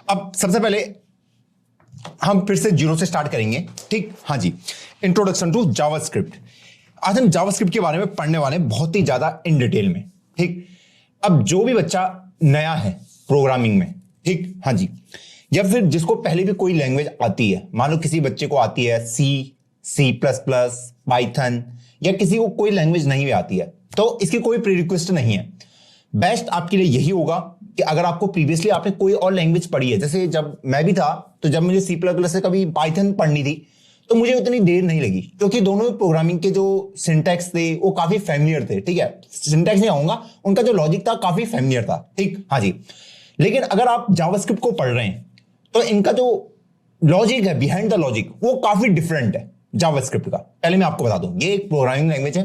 अब सबसे पहले हम फिर से जीरो से स्टार्ट करेंगे, ठीक। हाँ जी, इंट्रोडक्शन टू जावास्क्रिप्ट। आज हम जावास्क्रिप्ट के बारे में पढ़ने वाले हैं बहुत ही ज्यादा इन डिटेल में, ठीक। अब जो भी बच्चा नया है प्रोग्रामिंग में, ठीक, हाँ जी, या फिर जिसको पहले भी कोई लैंग्वेज आती है, मान लो किसी बच्चे को आती है सी प्लस प्लस, पाइथन, या किसी को कोई लैंग्वेज नहीं भी आती है, तो इसकी कोई प्री रिक्वेस्ट नहीं है। बेस्ट आपके लिए यही होगा कि अगर आपको प्रीवियसली आपने कोई और लैंग्वेज पढ़ी है, जैसे जब मैं भी था तो जब मुझे सी प्लस प्लस से कभी पाइथन पढ़नी थी तो मुझे उतनी देर नहीं लगी, क्योंकि दोनों प्रोग्रामिंग के जो सिंटैक्स थे वो काफी फैमिलियर थे, ठीक है। सिंटैक्स नहीं आऊंगा, उनका जो लॉजिक था काफी फैमिलियर था, ठीक, हाँ जी। लेकिन अगर आप जावास्क्रिप्ट को पढ़ रहे हैं तो इनका जो लॉजिक है, बिहाइंड द लॉजिक, वो काफी डिफरेंट है जावास्क्रिप्ट का। पहले मैं आपको बता दूं, ये एक प्रोग्रामिंग लैंग्वेज है,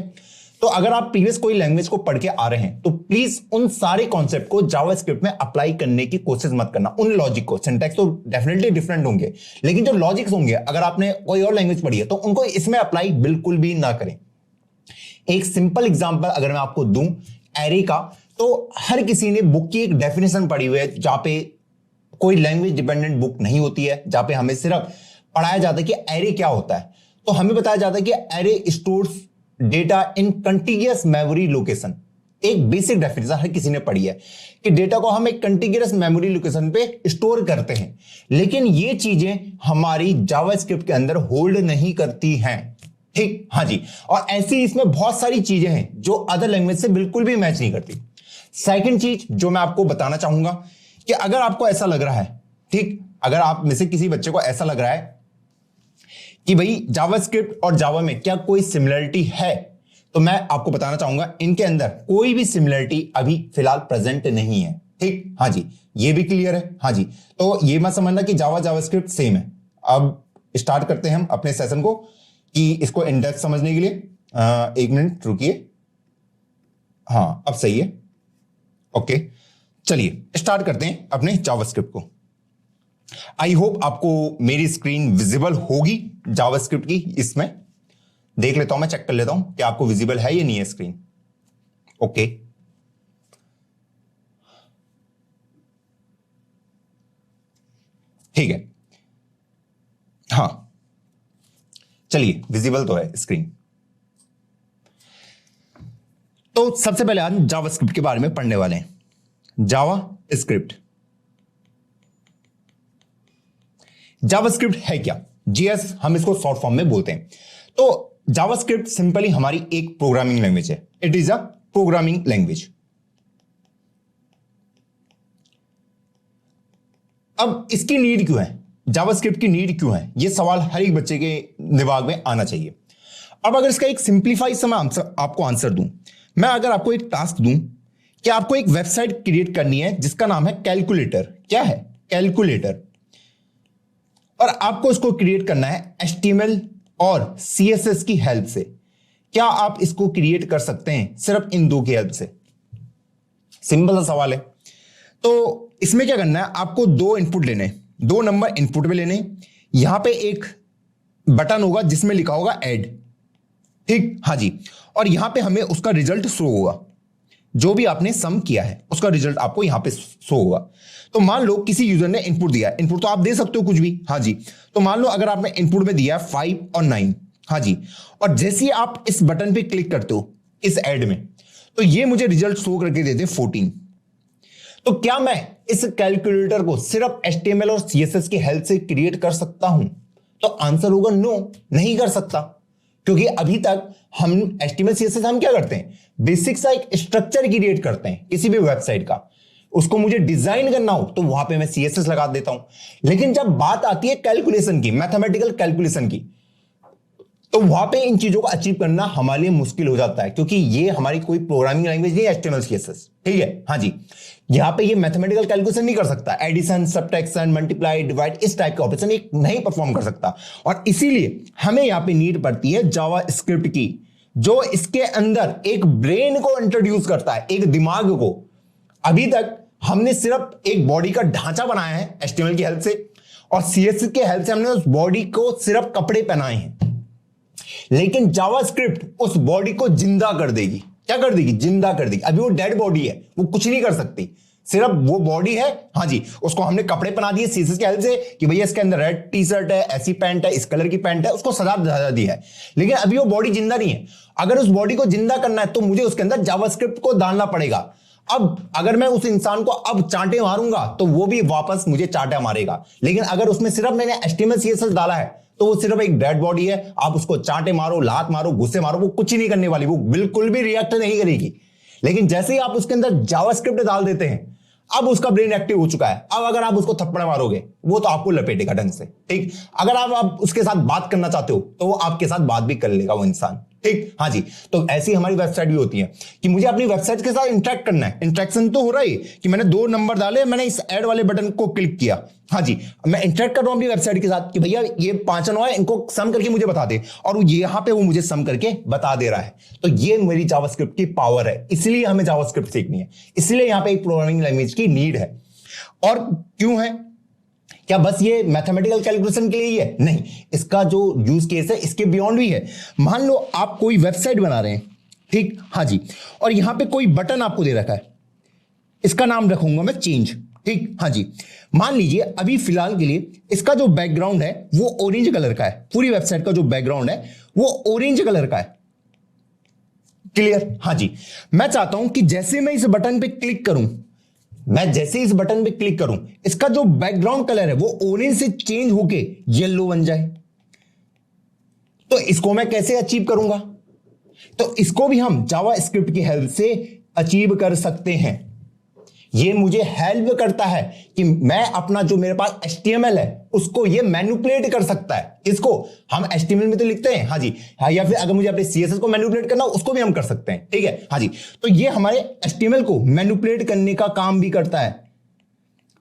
तो अगर आप प्रीवियस कोई लैंग्वेज को पढ़ के आ रहे हैं तो प्लीज उन सारे कॉन्सेप्ट को जावास्क्रिप्ट में अप्लाई करने की कोशिश मत करना। उन लॉजिक को, सिंटैक्स तो डेफिनेटली डिफरेंट होंगे, लेकिन जो लॉजिक्स होंगे अगर आपने कोई और लैंग्वेज पढ़ी है तो उनको इसमें अप्लाई बिल्कुल भी ना करें। एक सिंपल एग्जांपल अगर मैं आपको दूं एरे का, तो हर किसी ने बुक की एक डेफिनेशन पढ़ी हुई है, जहां पे कोई लैंग्वेज डिपेंडेंट बुक नहीं होती है, जहां पे हमें सिर्फ पढ़ाया जाता है कि एरे क्या होता है। तो हमें बताया जाता है कि एरे स्टोर्स डेटा इन कंटीग्यूअस मेमोरी लोकेशन। एक बेसिक डेफिनेशन हर किसी ने पढ़ी है कि डेटा को हम एक कंटीग्यूअस मेमोरी लोकेशन पे स्टोर करते हैं, लेकिन ये चीजें हमारी जावास्क्रिप्ट के अंदर होल्ड नहीं करती हैं, ठीक, हाँ जी। और ऐसी इसमें बहुत सारी चीजें हैं जो अदर लैंग्वेज से बिल्कुल भी मैच नहीं करती। सेकंड चीज जो मैं आपको बताना चाहूंगा कि अगर आपको ऐसा लग रहा है, ठीक, अगर आप में से किसी बच्चे को ऐसा लग रहा है कि भाई जावास्क्रिप्ट और जावा में क्या कोई सिमिलरिटी है, तो मैं आपको बताना चाहूंगा इनके अंदर कोई भी सिमिलरिटी अभी फिलहाल प्रेजेंट नहीं है, ठीक, हाँ जी, ये भी क्लियर है, हाँ जी। तो ये मत समझना कि जावा जावास्क्रिप्ट सेम है। अब स्टार्ट करते हैं हम अपने सेशन को, कि इसको इन डेप्थ समझने के लिए एक मिनट रुकिए। हाँ, अब सही है, ओके। चलिए स्टार्ट करते हैं अपने जावास्क्रिप्ट को। आई होप आपको मेरी स्क्रीन विजिबल होगी जावास्क्रिप्ट की। इसमें देख लेता हूं, मैं चेक कर लेता हूं कि आपको विजिबल है या नहीं है स्क्रीन। ओके, ठीक है, हाँ, चलिए विजिबल तो है स्क्रीन। तो सबसे पहले हम जावास्क्रिप्ट के बारे में पढ़ने वाले हैं। जावास्क्रिप्ट, जावास्क्रिप्ट है क्या? जीएस हम इसको शॉर्ट फॉर्म में बोलते हैं। तो जावास्क्रिप्ट सिंपली हमारी एक प्रोग्रामिंग लैंग्वेज है। It is a programming language. अब इसकी नीड क्यों है, जावास्क्रिप्ट की नीड क्यों है, यह सवाल हर एक बच्चे के दिमाग में आना चाहिए। अब अगर इसका एक सिंप्लीफाइड सा मैं आपको आंसर दूं, मैं अगर आपको एक टास्क दूं कि आपको एक वेबसाइट क्रिएट करनी है जिसका नाम है कैलकुलेटर। क्या है? कैलकुलेटर। और आपको इसको क्रिएट करना है HTML और CSS की हेल्प से। क्या आप इसको क्रिएट कर सकते हैं सिर्फ इन दो की हेल्प से? सिंपल सा सवाल है। तो इसमें क्या करना है, आपको दो इनपुट लेने, दो नंबर इनपुट में लेने। यहां पे एक बटन होगा जिसमें लिखा होगा ऐड, ठीक, हाँ जी। और यहां पे हमें उसका रिजल्ट शो होगा, जो भी आपने सम किया है उसका रिजल्ट आपको यहां पे शो होगा। तो मान लो किसी यूजर ने इनपुट दिया, इनपुट तो आप दे सकते हो कुछ भी, हाँ जी। तो मान लो अगर आपने इनपुट में दिया 5 और 9, हाँ जी, और जैसे ही आप इस बटन पे क्लिक करते हो इस ऐड में, तो ये मुझे रिजल्ट शो करके देते 14। तो क्या मैं इस कैलकुलेटर को सिर्फ HTML और CSS की हेल्प से क्रिएट कर सकता हूं? तो आंसर होगा नो, नहीं कर सकता। क्योंकि अभी तक हम HTML CSS हम क्या करते हैं, बेसिक सा एक स्ट्रक्चर क्रिएट करते हैं किसी भी वेबसाइट का। उसको मुझे डिजाइन करना हो तो वहां पे मैं CSS लगा देता हूं। लेकिन जब बात आती है कैलकुलेशन की, मैथमेटिकल कैलकुलेशन की, तो वहां पे इन चीजों को अचीव करना हमारे लिए मुश्किल हो जाता है, क्योंकि ये हमारी कोई प्रोग्रामिंग लैंग्वेज नहीं है HTML CSS, ठीक है, हाँ जी। यहां पे ये मैथमेटिकल कैलकुलेशन नहीं कर सकता, एडिशन, सब्ट्रैक्शन, मल्टीप्लाई, डिवाइड, इस टाइप के ऑपरेशन ये नहीं परफॉर्म कर सकता। और इसीलिए हमें यहां पे नीड पड़ती है जावास्क्रिप्ट की, जो इसके अंदर एक ब्रेन को इंट्रोड्यूस करता है, एक दिमाग को। अभी तक हमने सिर्फ एक बॉडी का ढांचा बनाया है HTML की हेल्प से, और CSS की हेल्प से हमने उस बॉडी को सिर्फ कपड़े पहनाए हैं। लेकिन जावास्क्रिप्ट उस बॉडी को जिंदा कर देगी। क्या कर देगी? जिंदा कर देगी। अभी वो डेड बॉडी है, वो कुछ नहीं कर सकती, सिर्फ वो बॉडी है, हाँ जी, उसको हमने कपड़े पहना दिए सीएसएस की हेल्प से कि भैया इसके अंदर रेड टी शर्ट है, ऐसी पैंट है, इस कलर की पैंट है, उसको सजा दी है। लेकिन अभी वो बॉडी जिंदा नहीं है। अगर उस बॉडी को जिंदा करना है तो मुझे उसके अंदर जावास्क्रिप्ट को डालना पड़ेगा। अब अगर मैं उस इंसान को अब चांटे मारूंगा तो वो भी वापस मुझे चांटा मारेगा। लेकिन अगर उसमें सिर्फ मैंने HTML CSS डाला है तो वो सिर्फ एक डेड बॉडी है। आप उसको चांटे मारो, लात मारो, गुस्से मारो, वो कुछ ही नहीं करने वाली, वो बिल्कुल भी रिएक्ट नहीं करेगी। लेकिन जैसे ही आप उसके अंदर जावास्क्रिप्ट डाल देते हैं, अब उसका ब्रेन एक्टिव हो चुका है। अब अगर आप उसको थप्पड़ मारोगे वो तो आपको लपेटेगा ढंग से, ठीक। अगर आप उसके साथ बात करना चाहते हो तो वो आपके साथ बात भी कर लेगा वो इंसान, ठीक। हाँ जी, तो ऐसी हमारी वेबसाइट भी होती है कि मुझे अपनी वेबसाइट के साथ इंटरेक्ट करना है। इंटरेक्शन तो हो रहा है कि मैंने 2 नंबर डाले, मैंने इस ऐड वाले बटन को क्लिक किया, हाँ जी, मैं इंटरेक्ट कर रहा हूं अपनी वेबसाइट के साथ कि भैया ये 5 है, इनको सम करके मुझे बता दे, और यहां पे वो मुझे सम करके बता दे रहा है। तो ये मेरी जावास्क्रिप्ट की पावर है, इसलिए हमें जावास्क्रिप्ट सीखनी है, इसलिए यहां पे एक प्रोग्रामिंग लैंग्वेज की नीड है। और क्यों है? क्या बस ये मैथमेटिकल कैलकुलेशन के लिए ही है? नहीं, इसका जो यूज केस है इसके बियॉन्ड भी है। मान लो आप कोई वेबसाइट बना रहे हैं, ठीक, हाँ जी, और यहां पे कोई बटन आपको दे रखा है, इसका नाम रखूंगा मैं चेंज, ठीक, हाँ जी। मान लीजिए अभी फिलहाल के लिए इसका जो बैकग्राउंड है वो ऑरेंज कलर का है, पूरी वेबसाइट का जो बैकग्राउंड है वो ऑरेंज कलर का है, क्लियर? हाँ जी। मैं चाहता हूं कि जैसे मैं इस बटन पे क्लिक करूं, इस बटन पे क्लिक करूं, इसका जो बैकग्राउंड कलर है वो ऑरेंज से चेंज होके येलो बन जाए। तो इसको मैं कैसे अचीव करूंगा? तो इसको भी हम जावास्क्रिप्ट की हेल्प से अचीव कर सकते हैं। ये मुझे हेल्प करता है कि मैं अपना जो मेरे पास HTML है उसको ये मैनिपुलेट कर सकता है। इसको हम HTML में तो लिखते हैं, हाँ जी, हाँ, या फिर अगर मुझे अपने CSS को मैनिपुलेट करना हो उसको भी हम कर सकते हैं, ठीक है, हाँ जी। तो ये हमारे HTML को मैनिपुलेट करने का काम भी करता है।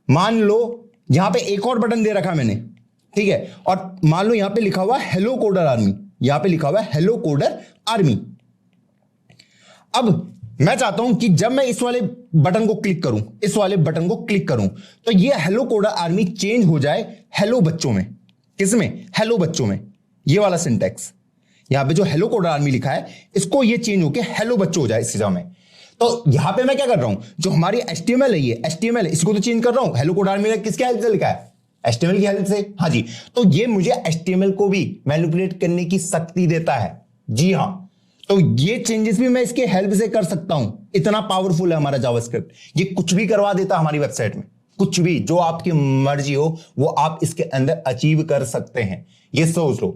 मान लो यहां पे एक और बटन दे रखा मैंने, ठीक है, और मान लो यहां पे लिखा हुआ हेलो कोडर आर्मी, यहां पे लिखा हुआ है हेलो कोडर आर्मी। अब मैं चाहता हूं कि जब मैं इस वाले बटन को क्लिक करूं, तो ये हेलो कोडर आर्मी चेंज हो जाए हेलो बच्चों में। किसमें? हेलो बच्चों में। ये वाला सिंटैक्स यहां पे जो हेलो कोडर आर्मी लिखा है इसको ये चेंज होके हेलो बच्चों हो जाए इस जगह में। तो यहां पे मैं क्या कर रहा हूं, जो हमारी HTML है, ये HTML है, इसको तो चेंज कर रहा हूं। हेलो कोडर आर्मी किसके हेल्प से लिखा है? HTML की हेल्प से, हाँ जी। तो ये मुझे HTML को भी मैनिपुलेट करने की शक्ति देता है, जी हां। तो ये चेंजेस भी मैं इसके हेल्प से कर सकता हूं। इतना पावरफुल है हमारा जावास्क्रिप्ट, ये कुछ भी करवा देता है हमारी वेबसाइट में। कुछ भी जो आपकी मर्जी हो वो आप इसके अंदर अचीव कर सकते हैं, ये सोच लो।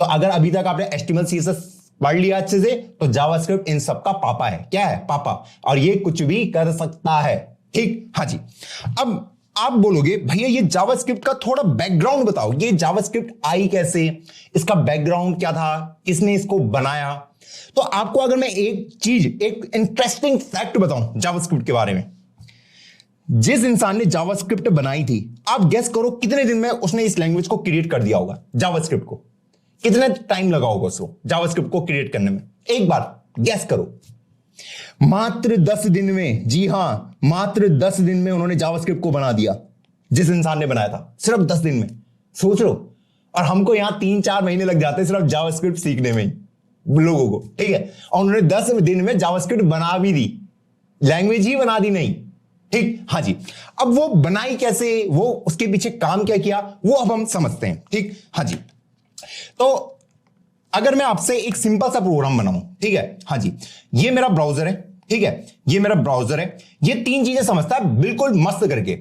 तो अगर अभी तक आपने HTML CSS पढ़ लिया अच्छे से तो जावास्क्रिप्ट इन सब का पापा है। क्या है? पापा। और ये कुछ भी कर सकता है, ठीक, हाँ जी। अब आप बोलोगे भैया ये जावास्क्रिप्ट का थोड़ा बैकग्राउंड बताओ, ये जावास्क्रिप्ट आई कैसे, इसका बैकग्राउंड क्या था, किसने इसको बनाया? तो आपको अगर मैं एक इंटरेस्टिंग फैक्ट बताऊं जावास्क्रिप्ट के बारे में, जिस इंसान ने जावास्क्रिप्ट बनाई थी, आप गेस करो कितने दिन में उसने इस लैंग्वेज को क्रिएट कर दिया होगा। जावास्क्रिप्ट को कितने टाइम लगा होगा उसको जावास्क्रिप्ट को क्रिएट करने में? एक बार गेस करो। मात्र 10 दिन में, जी हां, मात्र 10 दिन में उन्होंने जावास्क्रिप्ट को बना दिया। जिस इंसान ने बनाया था सिर्फ 10 दिन में, सोच लो। और हमको यहां 3-4 महीने लग जाते सिर्फ जावास्क्रिप्ट सीखने में ही लोगों को, ठीक है। और उन्होंने 10 दिन में जावास्क्रिप्ट बना भी दी, लैंग्वेज ही बना दी नहीं, ठीक, हाँ जी। अब वो बनाई कैसे, वो उसके पीछे काम क्या किया, वो अब हम समझते हैं, ठीक, हाँ जी। तो अगर मैं आपसे एक सिंपल सा प्रोग्राम बनाऊं, ठीक है, हाँ जी, ये मेरा ब्राउजर है, ठीक है, ये मेरा ब्राउजर है, ये 3 चीजें समझता है बिल्कुल मस्त करके।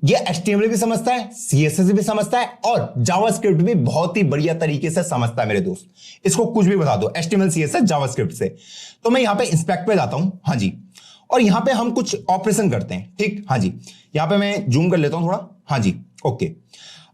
ये HTML भी समझता है, CSS भी समझता है, और जावास्क्रिप्ट भी बहुत ही बढ़िया तरीके से समझता है मेरे दोस्त। इसको कुछ भी बता दो HTML CSS जावास्क्रिप्ट से। तो मैं यहां पे इंस्पेक्ट पे जाता हूं, हाँ जी, और यहां पे हम कुछ ऑपरेशन करते हैं, ठीक, हाँ जी। यहां पे मैं जूम कर लेता हूं थोड़ा, हाँ जी, ओके।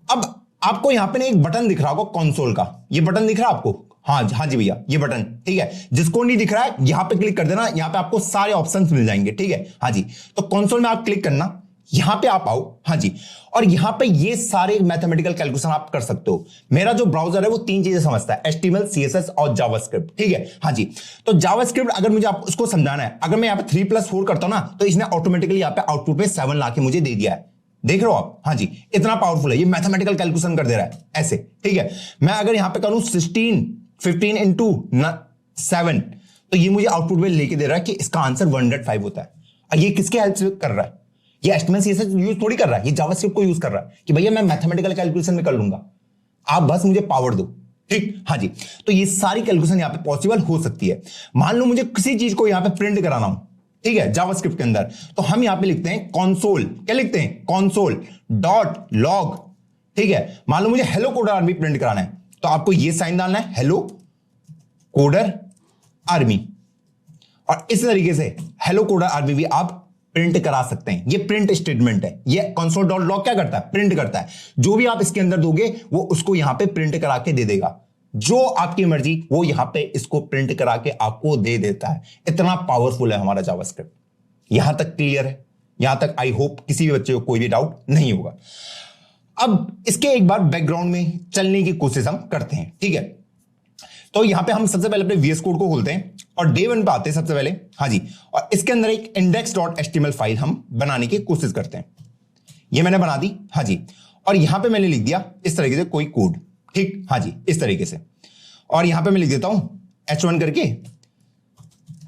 अब आपको यहां पे एक बटन दिख रहा होगा कंसोल का, ये बटन दिख रहा है आपको? हाँ जी भैया, ये बटन, ठीक है। जिसको नहीं दिख रहा है यहां पे क्लिक कर देना, यहां पे आपको सारे ऑप्शंस मिल जाएंगे, ठीक है, हाँ जी। तो कंसोल में आप क्लिक करना, यहां पे आप आओ, हाँ जी, और यहां पे ये सारे मैथमेटिकल कैलकुलेशन आप कर सकते हो। मेरा जो ब्राउजर है वो 3 चीजें समझता है, HTML CSS और जावास्क्रिप्ट, ठीक है, हाँ जी। तो जावास्क्रिप्ट अगर मुझे आप उसको समझाना है, अगर मैं यहां पे 3+4 करता हूं ना, तो इसने ऑटोमेटिकली यहां पे आउटपुट में 7 ला के मुझे दे दिया है। देख रहे हो आप? हाँ जी, इतना पावरफुल है, ये मैथमेटिकल कैलकुलेशन कर दे रहा है ऐसे, ठीक है। मैं अगर यहां पे करूं 15 into 7, तो ये मुझे आउटपुट में लेके दे रहा है कि इसका आंसर 105 होता है। ये किसके हेल्प से कर रहा है? ये HTML CSS यूज थोड़ी कर रहा है, ये जावास्क्रिप्ट को यूज कर रहा है कि भैया मैं मैथमेटिकल कैलकुलेशन में कर लूंगा, आप बस मुझे पावर दो। ठीक, हाँ जी। तो ये सारी कैलकुलेशन यहां पे पॉसिबल हो सकती है। मान लो मुझे किसी चीज को यहां पे प्रिंट कराना हो, ठीक है, जावास्क्रिप्ट के अंदर, तो हम यहां पे लिखते हैं कॉन्सोल, क्या लिखते हैं, कॉन्सोल डॉट लॉग। ठीक है, मान लो मुझे हेलो कोडर आर्मी प्रिंट कराना है, तो आपको ये साइन डालना है, हेलो कोडर आर्मी, और इस तरीके से हेलो कोडर आर्मी भी आप प्रिंट करा सकते हैं। ये प्रिंट स्टेटमेंट है, ये कंसोल डॉट लॉग क्या करता है, प्रिंट करता है। जो भी आप इसके अंदर दोगे वो उसको यहां पे प्रिंट करा के दे देगा, जो आपकी मर्जी वो यहां पे इसको प्रिंट करा के आपको दे देता है। इतना पावरफुल है हमारा जावास्क्रिप्ट। यहां तक क्लियर है? यहां तक आई होप किसी भी बच्चे को कोई भी डाउट नहीं होगा। अब इसके एक बार बैकग्राउंड में चलने की कोशिश हम करते हैं, ठीक है। तो यहां पे हम सबसे पहले अपने VS कोड को खोलते हैं और डे 1 पे आते हैं सबसे पहले, हाँ जी, और इसके अंदर एक index.html फाइल हम बनाने की कोशिश करते हैं। ये मैंने बना दी, हाँ जी, और यहां पे मैंने लिख दिया इस तरीके से कोई कोड, ठीक, हाँ जी, इस तरीके से, और यहां पे मैं लिख देता हूं H1 करके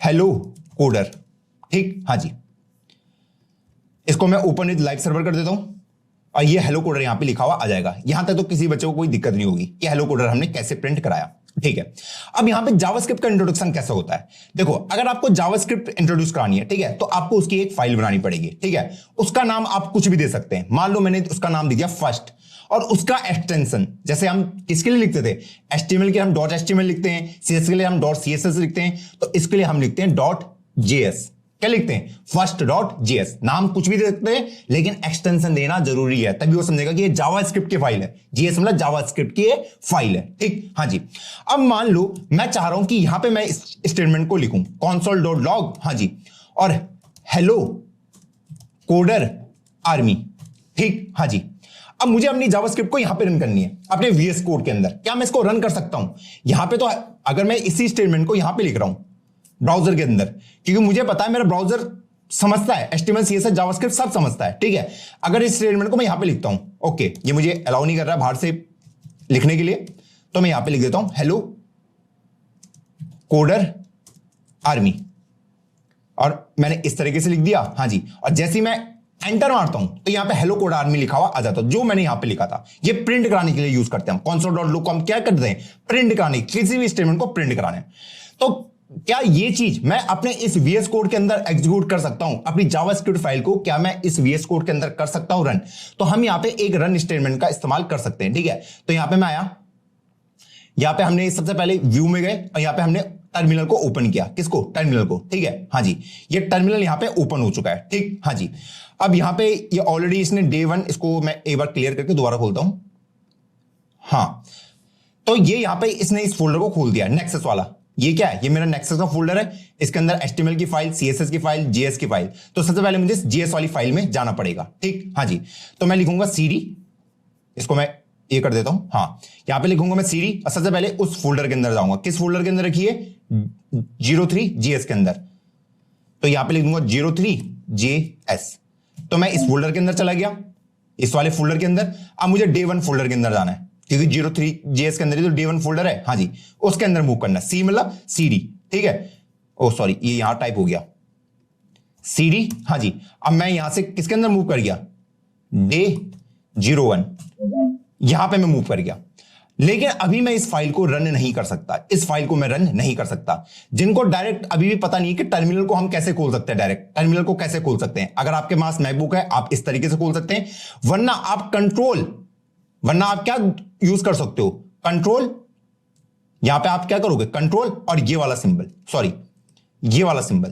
हेलो कोडर, ठीक, हाँ जी। इसको मैं ओपन विद लाइव सर्वर कर देता हूं और ये हेलो कोडर यहां पे लिखा हुआ आ जाएगा। यहां तक तो किसी बच्चे को कोई दिक्कत नहीं होगी कि हेलो कोडर हमने कैसे प्रिंट कराया, ठीक है। अब यहां पे जावास्क्रिप्ट का इंट्रोडक्शन कैसे होता है, देखो, अगर आपको जावास्क्रिप्ट इंट्रोड्यूस करानी है, ठीक है, तो आपको उसकी एक फाइल बनानी पड़ेगी, ठीक है। उसका नाम आप कुछ भी दे सकते हैं, मान लो मैंने उसका नाम दे दिया फर्स्ट, और उसका एक्सटेंशन जैसे हम किसके लिए लिखते थे, HTML के हम .html लिखते हैं, CSS के लिए हम .css लिखते हैं, तो इसके लिए हम लिखते हैं .js, क्या लिखते हैं, फर्स्ट .js। नाम कुछ भी दे सकते हैं लेकिन एक्सटेंशन देना जरूरी है, तभी वो समझेगा कि ये जावास्क्रिप्ट की फाइल है। JS मतलब जावास्क्रिप्ट की फाइल है, ठीक, हाँ जी। अब मान लो मैं चाह रहा हूं कि यहां पे मैं इस स्टेटमेंट को लिखूं console.log, हाँ जी, और हेलो कोडर आर्मी, ठीक, हाँ जी। अब मुझे अपनी जावास्क्रिप्ट को यहां पे रन करनी है अपने VS कोड के अंदर। क्या मैं इसको रन कर सकता हूं यहां पे? तो अगर मैं इसी स्टेटमेंट को यहां पे लिख रहा हूं ब्राउजर के अंदर, क्योंकि मुझे पता है मेरा ब्राउजर समझता है HTML CSS जावास्क्रिप्ट सब समझता है, ठीक है। अगर इस स्टेटमेंट को मैं यहां पे लिखता हूं, ओके, ये मुझे अलाउ नहीं कर रहा है बाहर से लिखने के लिए, तो मैं यहां पे लिख देता हूं हेलो कोडर आर्मी, और मैंने इस तरीके से लिख दिया, हाँ जी। और जैसे ही मैं एंटर मारता हूं तो यहां पे हेलो कोड आर्मी लिखा हुआ आ जाता है, जो मैंने यहां पे लिखा था। ये प्रिंट कराने के लिए यूज करते हैं console.log को हम क्या करते हैं, प्रिंट कराने, किसी भी स्टेटमेंट को प्रिंट कराने। तो क्या ये चीज मैं अपने इस VS कोड के अंदर एग्जीक्यूट कर सकता हूं, अपनी जावास्क्रिप्ट फाइल को क्या मैं इस VS कोड के अंदर कर सकता हूं रन? तो हम यहां पे एक रन स्टेटमेंट का इस्तेमाल कर सकते हैं, ठीक है। तो यहां पे मैं आया, यहां पे हमने सबसे पहले व्यू में गए और यहां पे हमने टर्मिनल को ओपन किया, किसको, टर्मिनल को, ठीक है, हाँ जी। ये टर्मिनल यहां पे ओपन हो चुका है, ठीक, हाँ जी। अब यहां पे ये ऑलरेडी इसने डे 1, इसको मैं एक बार क्लियर करके दोबारा खोलता हूं, हाँ। तो ये यहां पे इसने इस फोल्डर को खोल दिया, नेक्सस वाला। ये क्या है, ये मेरा नेक्सस का फोल्डर है, इसके अंदर HTML की फाइल, CSS की फाइल, JS की फाइल। तो सबसे पहले मुझे JS वाली फाइल में जाना पड़ेगा, ठीक, हाँ जी। तो मैं लिखूंगा CD, इसको मैं ये कर देता हूं, हाँ, यहां पे लिखूंगा मैं CD, और सबसे पहले उस फोल्डर के अंदर जाऊंगा। किस फोल्डर के अंदर रखिए, 03 JS के अंदर। तो यहां पे लिख दूंगा 03 JS। तो मैं इस फोल्डर के अंदर चला गया, इस वाले फोल्डर के अंदर। अब मुझे डे 1 फोल्डर के अंदर जाना है, क्योंकि 03 JS के अंदर ही तो डे 1 फोल्डर है, हाँ जी, उसके अंदर मूव करना है। C मतलब CD, ठीक है। ओ सॉरी, ये यहां टाइप हो गया CD, हाँ जी। अब मैं यहां से किसके अंदर मूव कर गया, डे 01, यहां पे मैं मूव कर गया। लेकिन अभी मैं इस फाइल को रन नहीं कर सकता, इस फाइल को मैं रन नहीं कर सकता। जिनको डायरेक्ट अभी भी पता नहीं कि टर्मिनल को हम कैसे खोल सकते हैं, डायरेक्ट टर्मिनल को कैसे खोल सकते हैं, अगर आपके पास मैकबुक है आप इस तरीके से खोल सकते हैं, वरना आप क्या यूज कर सकते हो, कंट्रोल, यहां पे आप क्या करोगे, कंट्रोल और ये वाला सिंबल, सॉरी ये वाला सिंबल,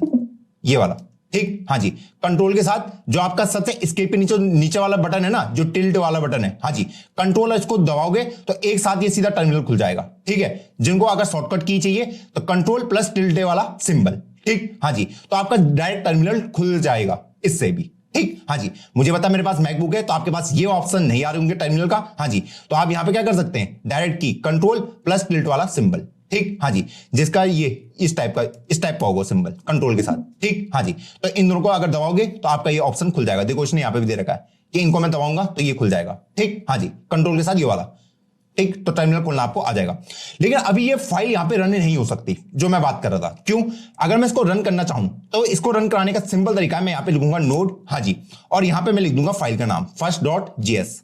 ये वाला, ठीक, हाँ जी। कंट्रोल के साथ जो आपका सबसे एस्केप पे नीचे वाला बटन है ना, जो टिल्ट वाला बटन है, हाँ जी, कंट्रोल इसको दबाओगे तो एक साथ ये सीधा टर्मिनल खुल जाएगा, ठीक है। जिनको अगर शॉर्टकट की चाहिए तो कंट्रोल प्लस टिल्ट वाला सिंबल, ठीक, हाँ जी। तो आपका डायरेक्ट टर्मिनल खुल जाएगा इससे भी, ठीक, हाँ जी। मुझे पता मेरे पास मैकबुक है तो आपके पास ये ऑप्शन नहीं आ रहे होंगे टर्मिनल का, हाँ जी। तो आप यहां पे क्या कर सकते हैं, डायरेक्ट की कंट्रोल प्लस टिल्ट वाला सिंबल, ठीक, हाँ जी, जिसका ये इस टाइप का होगा सिंबल कंट्रोल के साथ, ठीक, हाँ जी। तो इन दोनों को अगर दबाओगे तो आपका ये ऑप्शन खुल जाएगा। देखो इसने यहां पे भी दे रखा है कि इनको मैं दबाऊंगा तो ये खुल जाएगा, ठीक, हाँ जी, कंट्रोल के साथ ये वाला। ठीक, तो टर्मिनल खोलना आपको आ जाएगा। लेकिन अभी ये फाइल यहां पे रन नहीं हो सकती जो मैं बात कर रहा था। क्यों? अगर मैं इसको रन करना चाहूं तो इसको रन कराने का सिंपल तरीका है, मैं यहां पे लिखूंगा नोड, हाँ जी, और यहां पे मैं लिख दूंगा फाइल का नाम first.js,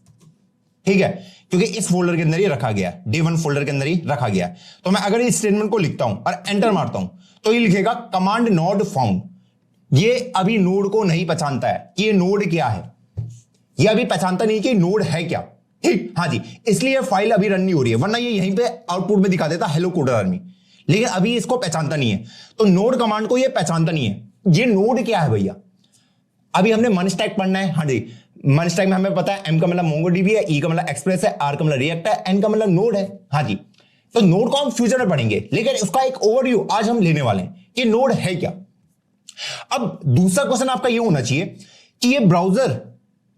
ठीक है, क्योंकि इस फोल्डर के अंदर ही रखा गया है, day1 फोल्डर के अंदर ही रखा गया है। तो मैं अगर इस स्टेटमेंट को लिखता हूं और एंटर मारता हूं तो ये लिखेगा कमांड नोड फाउंड। ये अभी नोड को नहीं पहचानता है कि ये नोड क्या है, ये अभी पहचानता नहीं कि नोड है क्या, ठीक, हाँ जी, इसलिए फाइल अभी रन नहीं हो रही है, वरना ये यहीं पे आउटपुट में दिखा देता हेलो कोडर आर्मी, लेकिन अभी इसको पहचानता नहीं है। तो नोड कमांड को ये पहचानता नहीं है, ये नोड क्या है भैया। अभी हमने मन स्टैक पढ़ना है, हाँ जी, मन स्टैक में हमें पता है एम का मतलब मोंगोडीबी है, ई का मतलब एक्सप्रेस है, आर का मतलब रिएक्ट है, एन का मतलब नोड है, हाँ जी। तो नोड को हम फ्यूचर में पढ़ेंगे, लेकिन उसका एक ओवरव्यू आज हम लेने वाले हैं कि नोड है क्या। अब दूसरा क्वेश्चन आपका ये होना चाहिए कि ये ब्राउजर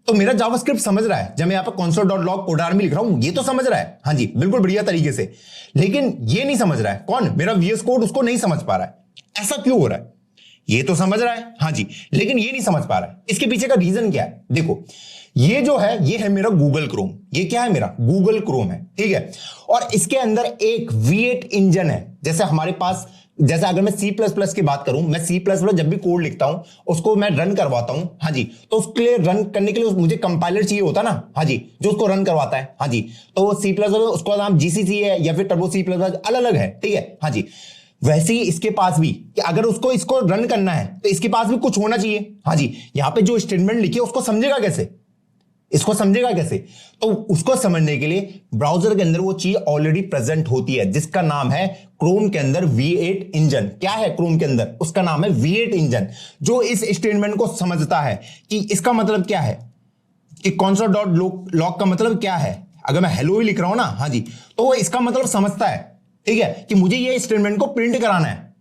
तो मेरा जावास्क्रिप्ट समझ रहा है, जब मैं यहां पर console.log कोड आर्मी लिख रहा हूं, ये तो समझ रहा है, हाँ जी, बिल्कुल बढ़िया तरीके से, लेकिन ये नहीं समझ रहा है, कौन? मेरा VS कोड उसको नहीं समझ पा रहा है। ऐसा क्यों हो रहा है? ये तो समझ रहा है, हाँ जी, लेकिन ये नहीं समझ पा रहा है। इसके पीछे का रीजन क्या है? देखो, ये जो है ये है मेरा गूगल क्रोम, ये क्या है? मेरा गूगल क्रोम है, ठीक है, और इसके अंदर एक V8 इंजन है। जैसे हमारे पास, जैसे अगर मैं C++ की बात करूं, मैं C++ जब भी कोड लिखता हूं उसको मैं रन करवाता हूं, हाँ जी, तो उसके लिए रन करने के लिए मुझे कंपाइलर चाहिए होता ना, हाँ जी, जो उसको रन करवाता है, हाँ जी, तो वो C++ उसका नाम GCC है या फिर टर्बो C++ अलग अलग है, ठीक है, हाँ जी। वैसे ही इसके पास भी कि अगर उसको इसको रन करना है तो इसके पास भी कुछ होना चाहिए, हाँ जी। यहां पे जो स्टेटमेंट लिखी है उसको समझेगा कैसे, इसको समझेगा कैसे? तो उसको समझने के लिए ब्राउजर के अंदर वो चीज ऑलरेडी प्रेजेंट होती है जिसका नाम है क्रोम के अंदर V8 इंजन। क्या है क्रोम के अंदर? उसका नाम है V8 इंजन, जो इस स्टेटमेंट को समझता है कि इसका मतलब क्या है, कि console.log का मतलब क्या है। अगर मैं हेलो ही लिख रहा हूं ना, हाँ जी, तो वो इसका मतलब समझता है, ठीक है, कि मुझे ये स्टेटमेंट को प्रिंट कराना है।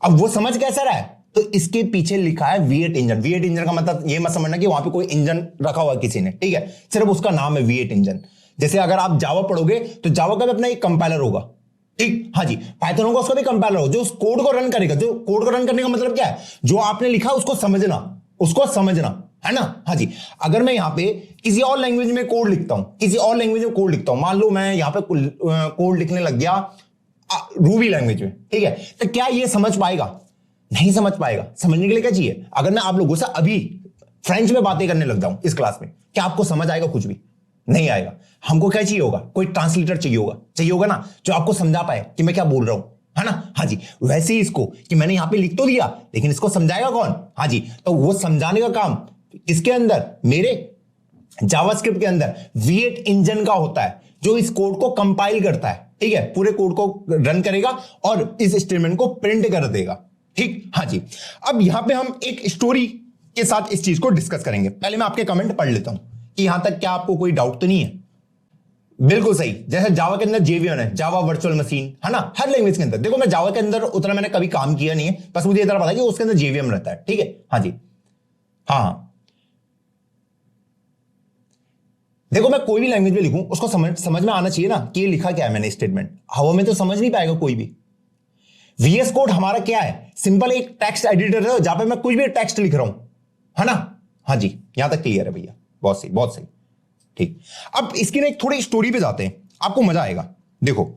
अब वो समझ कैसा रहा है? तो इसके पीछे लिखा है V8 इंजन। V8 इंजन का मतलब ये मत समझना कि वहां पे कोई इंजन रखा हुआ किसी ने, ठीक है, सिर्फ उसका नाम है V8 इंजन। जैसे अगर आप जावा पढ़ोगे तो जावा का भी अपना एक कंपाइलर होगा, ठीक, हाँ जी, पाइथन होगा उसका भी कंपाइलर होगा, जो उस कोड को रन करेगा। जो कोड को रन करने का मतलब क्या है? जो आपने लिखा उसको समझना, उसको समझना, है ना, हाँ जी। अगर मैं यहां पे किसी और लैंग्वेज में कोड लिखता हूं, किसी और लैंग्वेज में कोड लिखता हूं, मान लो मैं यहां पे कोड लिखने लग गया रूबी लैंग्वेज में, ठीक है, तो क्या ये समझ पाएगा? नहीं समझ पाएगा। समझने के लिए क्या चाहिए? अगर मैं आप लोगों से अभी फ्रेंच में बातें करने लग जाऊं इस क्लास में, क्या आपको समझ आएगा? कुछ भी नहीं आएगा। हमको क्या चाहिए होगा? कोई ट्रांसलेटर चाहिए होगा ना, जो आपको समझा पाए कि मैं क्या बोल रहा हूं, है ना, हाँ जी। वैसे ही इसको कि मैंने यहां पे लिख तो दिया, लेकिन इसको समझाएगा कौन? हाँ जी, तो वो समझाने का काम इसके अंदर, मेरे जावास्क्रिप्ट के अंदर V8 इंजन का होता है, जो इस कोड को कंपाइल करता है, ठीक है, पूरे कोड को रन करेगा और इस स्टेटमेंट को प्रिंट कर देगा, ठीक, हाँ जी। अब यहां पे हम एक स्टोरी के साथ इस चीज को डिस्कस करेंगे। पहले मैं आपके कमेंट पढ़ लेता हूं कि यहां तक क्या आपको कोई डाउट तो नहीं है? बिल्कुल सही। जैसे जावा के अंदर JVM है, जावा वर्चुअल मशीन, है ना, हर लैंग्वेज के अंदर। देखो मैं जावा के अंदर उतना मैंने कभी काम किया नहीं है, बस मुझे इतना पता है कि उसके अंदर JVM रहता है, ठीक है, हाँ जी, हाँ। देखो मैं कोई भी लैंग्वेज में लिखूं उसको समझ में आना चाहिए ना कि ये लिखा क्या है मैंने स्टेटमेंट। हवा में तो समझ नहीं पाएगा कोई भी। VS कोड हमारा क्या है? सिंपल एक टेक्स्ट एडिटर है जहां पे मैं कुछ भी टेक्स्ट लिख रहा हूं, है ना, हाँ जी, यहां तक क्लियर है भैया, बहुत सही, बहुत सही, ठीक। अब इसकी ना एक थोड़ी स्टोरी पे जाते हैं, आपको मजा आएगा। देखो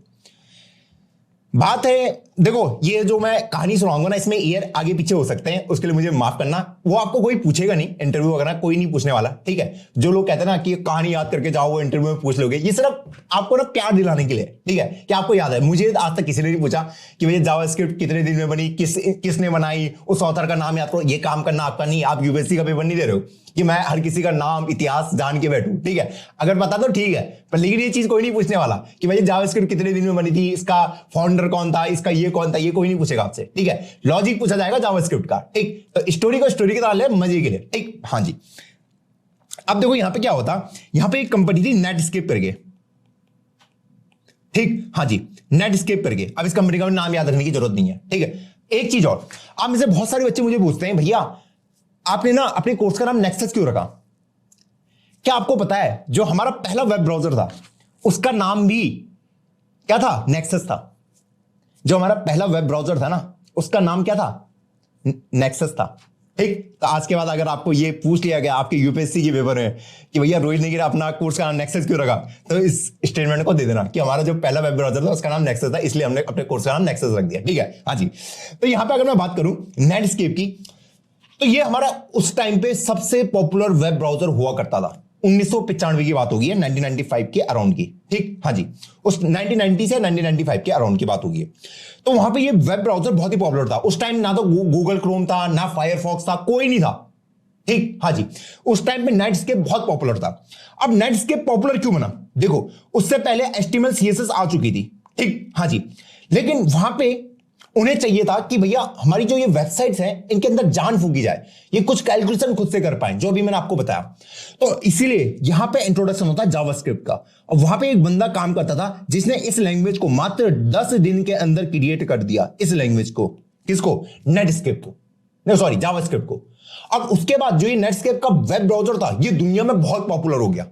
बात है, देखो ये जो मैं कहानी सुनाऊंगा ना, इसमें ईयर आगे पीछे हो सकते हैं, उसके लिए मुझे माफ करना। वो आपको कोई पूछेगा नहीं, इंटरव्यू वगैरह कोई नहीं पूछने वाला, ठीक है। जो लोग कहते हैं ना कि कहानी याद करके जाओ, वो इंटरव्यू में पूछ लोगे, ये सिर्फ आपको ना प्यार दिलाने के लिए, ठीक है, कि आपको याद है। मुझे आज तक किसी ने नहीं पूछा कि भैया जावास्क्रिप्ट कितने दिन में बनी, किसने बनाई, उस ऑथर का नाम याद करो। ये काम करना आपका नहीं, आप यूपीएससी का पेपर नहीं दे रहे हो कि मैं हर किसी का नाम इतिहास जान के बैठूं, ठीक है। अगर पता तो ठीक है, पर लेकिन ये चीज कोई नहीं पूछने वाला कि भाई जावास्क्रिप्ट कितने दिन में बनी थी, इसका फाउंडर कौन था, इसका ये कौन था, ये कोई नहीं पूछेगा आपसे, ठीक है। लॉजिक पूछा जाएगा जावास्क्रिप्ट का, ठीक। तो स्टोरी को स्टोरी की तरह ले, मजे के लिए, ठीक, हाँ जी। अब देखो यहां पे क्या होता, यहां पे एक कंपनी थी नेटस्केप करके, ठीक, हाँ जी, नेटस्केप करके। अब इस कंपनी का नाम याद रखने की जरूरत नहीं है, ठीक है। एक चीज और, आप में से बहुत सारे बच्चे मुझे पूछते हैं भैया आपने ना अपने कोर्स का नाम नेक्सस क्यों रखा? क्या आपको पता है जो हमारा पहला वेब ब्राउजर था उसका नाम भी क्या था? नेक्सस था। जो हमारा पहला वेब ब्राउजर था ना उसका नाम क्या था? नेक्सस था। ठीक। तो आज के बाद अगर आपको ये पूछ लिया गया आपके यूपीएससी के पेपर में कि भैया रोहित नेगी ने अपना कोर्स का नाम नेक्सस क्यों रखा, तो इस स्टेटमेंट को दे देना कि हमारा जो पहला वेब ब्राउजर था उसका नाम नेक्सस था, इसलिए हमने अपने कोर्स का नाम नेक्सस रख दिया। ठीक है, हाँ जी। तो यहां पे अगर मैं बात करूं नेटस्केप की, तो ये हमारा उस टाइम पे सबसे पॉपुलर वेब ब्राउजर हुआ करता था। 1995 की बात होगी, 1995 के अराउंड की। ठीक, हाँ जी, उस 1990 से 1995 के अराउंड की बात होगी। तो वहां पे ये वेब ब्राउजर बहुत ही पॉपुलर था उस टाइम। ना तो गूगल क्रोम था, ना फायरफॉक्स था, कोई नहीं था। ठीक, हाँ जी, उस टाइम पे नेटस्केप बहुत पॉपुलर था। अब नेटस्केप पॉपुलर क्यों बना? देखो, उससे पहले HTML CSS आ चुकी थी। ठीक, हाँ जी, लेकिन वहां पे उन्हें चाहिए था कि भैया हमारी जो ये वेबसाइट्स हैं इनके अंदर जान फूकी जाए, ये कुछ कैलकुलेशन खुद से कर पाए, जो भी मैंने आपको बताया। तो इसीलिए यहां पे इंट्रोडक्शन होता है जावास्क्रिप्ट का। और वहां पे एक बंदा काम करता था जिसने इस लैंग्वेज को मात्र 10 दिन के अंदर क्रिएट कर दिया। इस लैंग्वेज को, किसको? नेटस्केप को, नहीं सॉरी, जावास्क्रिप्ट को। अब उसके बाद जो ये नेटस्केप का वेब ब्राउजर था ये दुनिया में बहुत पॉपुलर हो गया।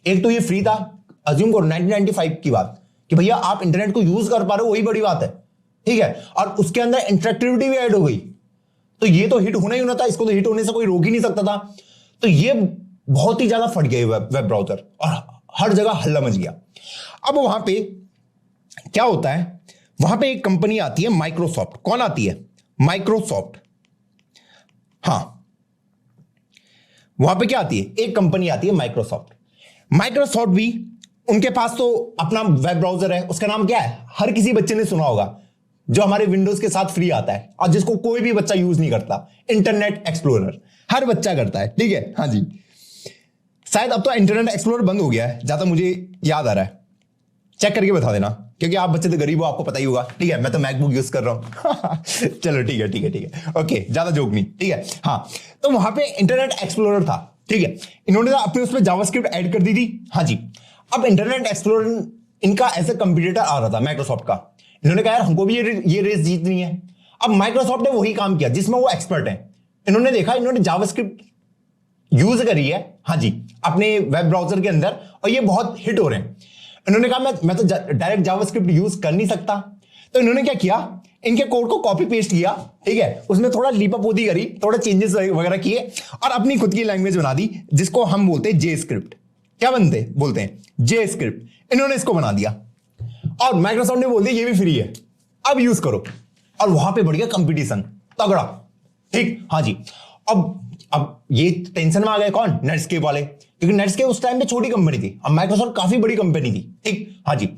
एक तो ये फ्री था, अज्यूम करो 1995 की बात, कि भैया आप इंटरनेट को यूज कर पा रहे हो, वही बड़ी बात है। ठीक है, और उसके अंदर इंटरेक्टिविटी भी ऐड हो गई, तो ये तो हिट होना ही होना था, इसको तो हिट होने से कोई रोक ही नहीं सकता था। तो ये बहुत ही ज्यादा फट गए वेब ब्राउजर और हर जगह हल्ला मच गया। अब वहां पे क्या होता है, वहां पे एक कंपनी आती है माइक्रोसॉफ्ट। कौन आती है? माइक्रोसॉफ्ट। हां, वहां पे क्या आती है? एक कंपनी आती है माइक्रोसॉफ्ट। माइक्रोसॉफ्ट भी, उनके पास तो अपना वेब ब्राउजर है, उसका नाम क्या है? हर किसी बच्चे ने सुना होगा, जो हमारे विंडोज के साथ फ्री आता है और जिसको कोई भी बच्चा यूज नहीं करता, इंटरनेट एक्सप्लोरर। हर बच्चा करता है। ठीक है, हाँ जी, शायद अब तो इंटरनेट एक्सप्लोरर बंद हो गया है, जहां तक मुझे याद आ रहा है। चेक करके बता देना, क्योंकि आप बच्चे तो गरीब हो, आपको पता ही होगा। ठीक है, मैं तो मैकबुक यूज कर रहा हूं। चलो ठीक है, ठीक है, ठीक है, ओके, ज्यादा जोक नहीं। ठीक है, हाँ, तो वहां पे इंटरनेट एक्सप्लोरर था। ठीक है, इन्होंने अपने उसमें जावास्क्रिप्ट ऐड कर दी थी। हाँ जी, अब इंटरनेट एक्सप्लोरर इनका ऐसे कंपटीटर आ रहा था माइक्रोसॉफ्ट का। इन्होंने कहा यार हमको भी ये रेस जीतनी है। अब माइक्रोसॉफ्ट ने वही काम किया जिसमें वो एक्सपर्ट है। इन्होंने देखा, इन्होंने जावास्क्रिप्ट यूज करी है, हाँ जी, अपने वेब ब्राउजर के अंदर, और ये बहुत हिट हो रहे हैं। इन्होंने कहा मैं तो डायरेक्ट जावास्क्रिप्ट यूज कर नहीं सकता। तो इन्होंने क्या किया, इनके कोड को कॉपी पेस्ट किया। ठीक है, उसमें थोड़ा लीपापोती करी, थोड़ा चेंजेस वगैरह किए और अपनी खुद की लैंग्वेज बना दी, जिसको हम बोलते हैं जे स्क्रिप्ट। क्या बोलते हैं? जे स्क्रिप्ट। इन्होंने इसको बना दिया और माइक्रोसॉफ्ट ने बोल दिया ये भी फ्री है, अब यूज करो। और वहां पे बढ़ गया कंपटीशन तगड़ा। ठीक, हाँ जी, अब ये टेंशन में आ गए कौन? नेटस्केप वाले, क्योंकि नेटस्केप उस टाइम पे छोटी कंपनी थी, अब माइक्रोसॉफ्ट काफी बड़ी कंपनी थी। ठीक, हाँ जी,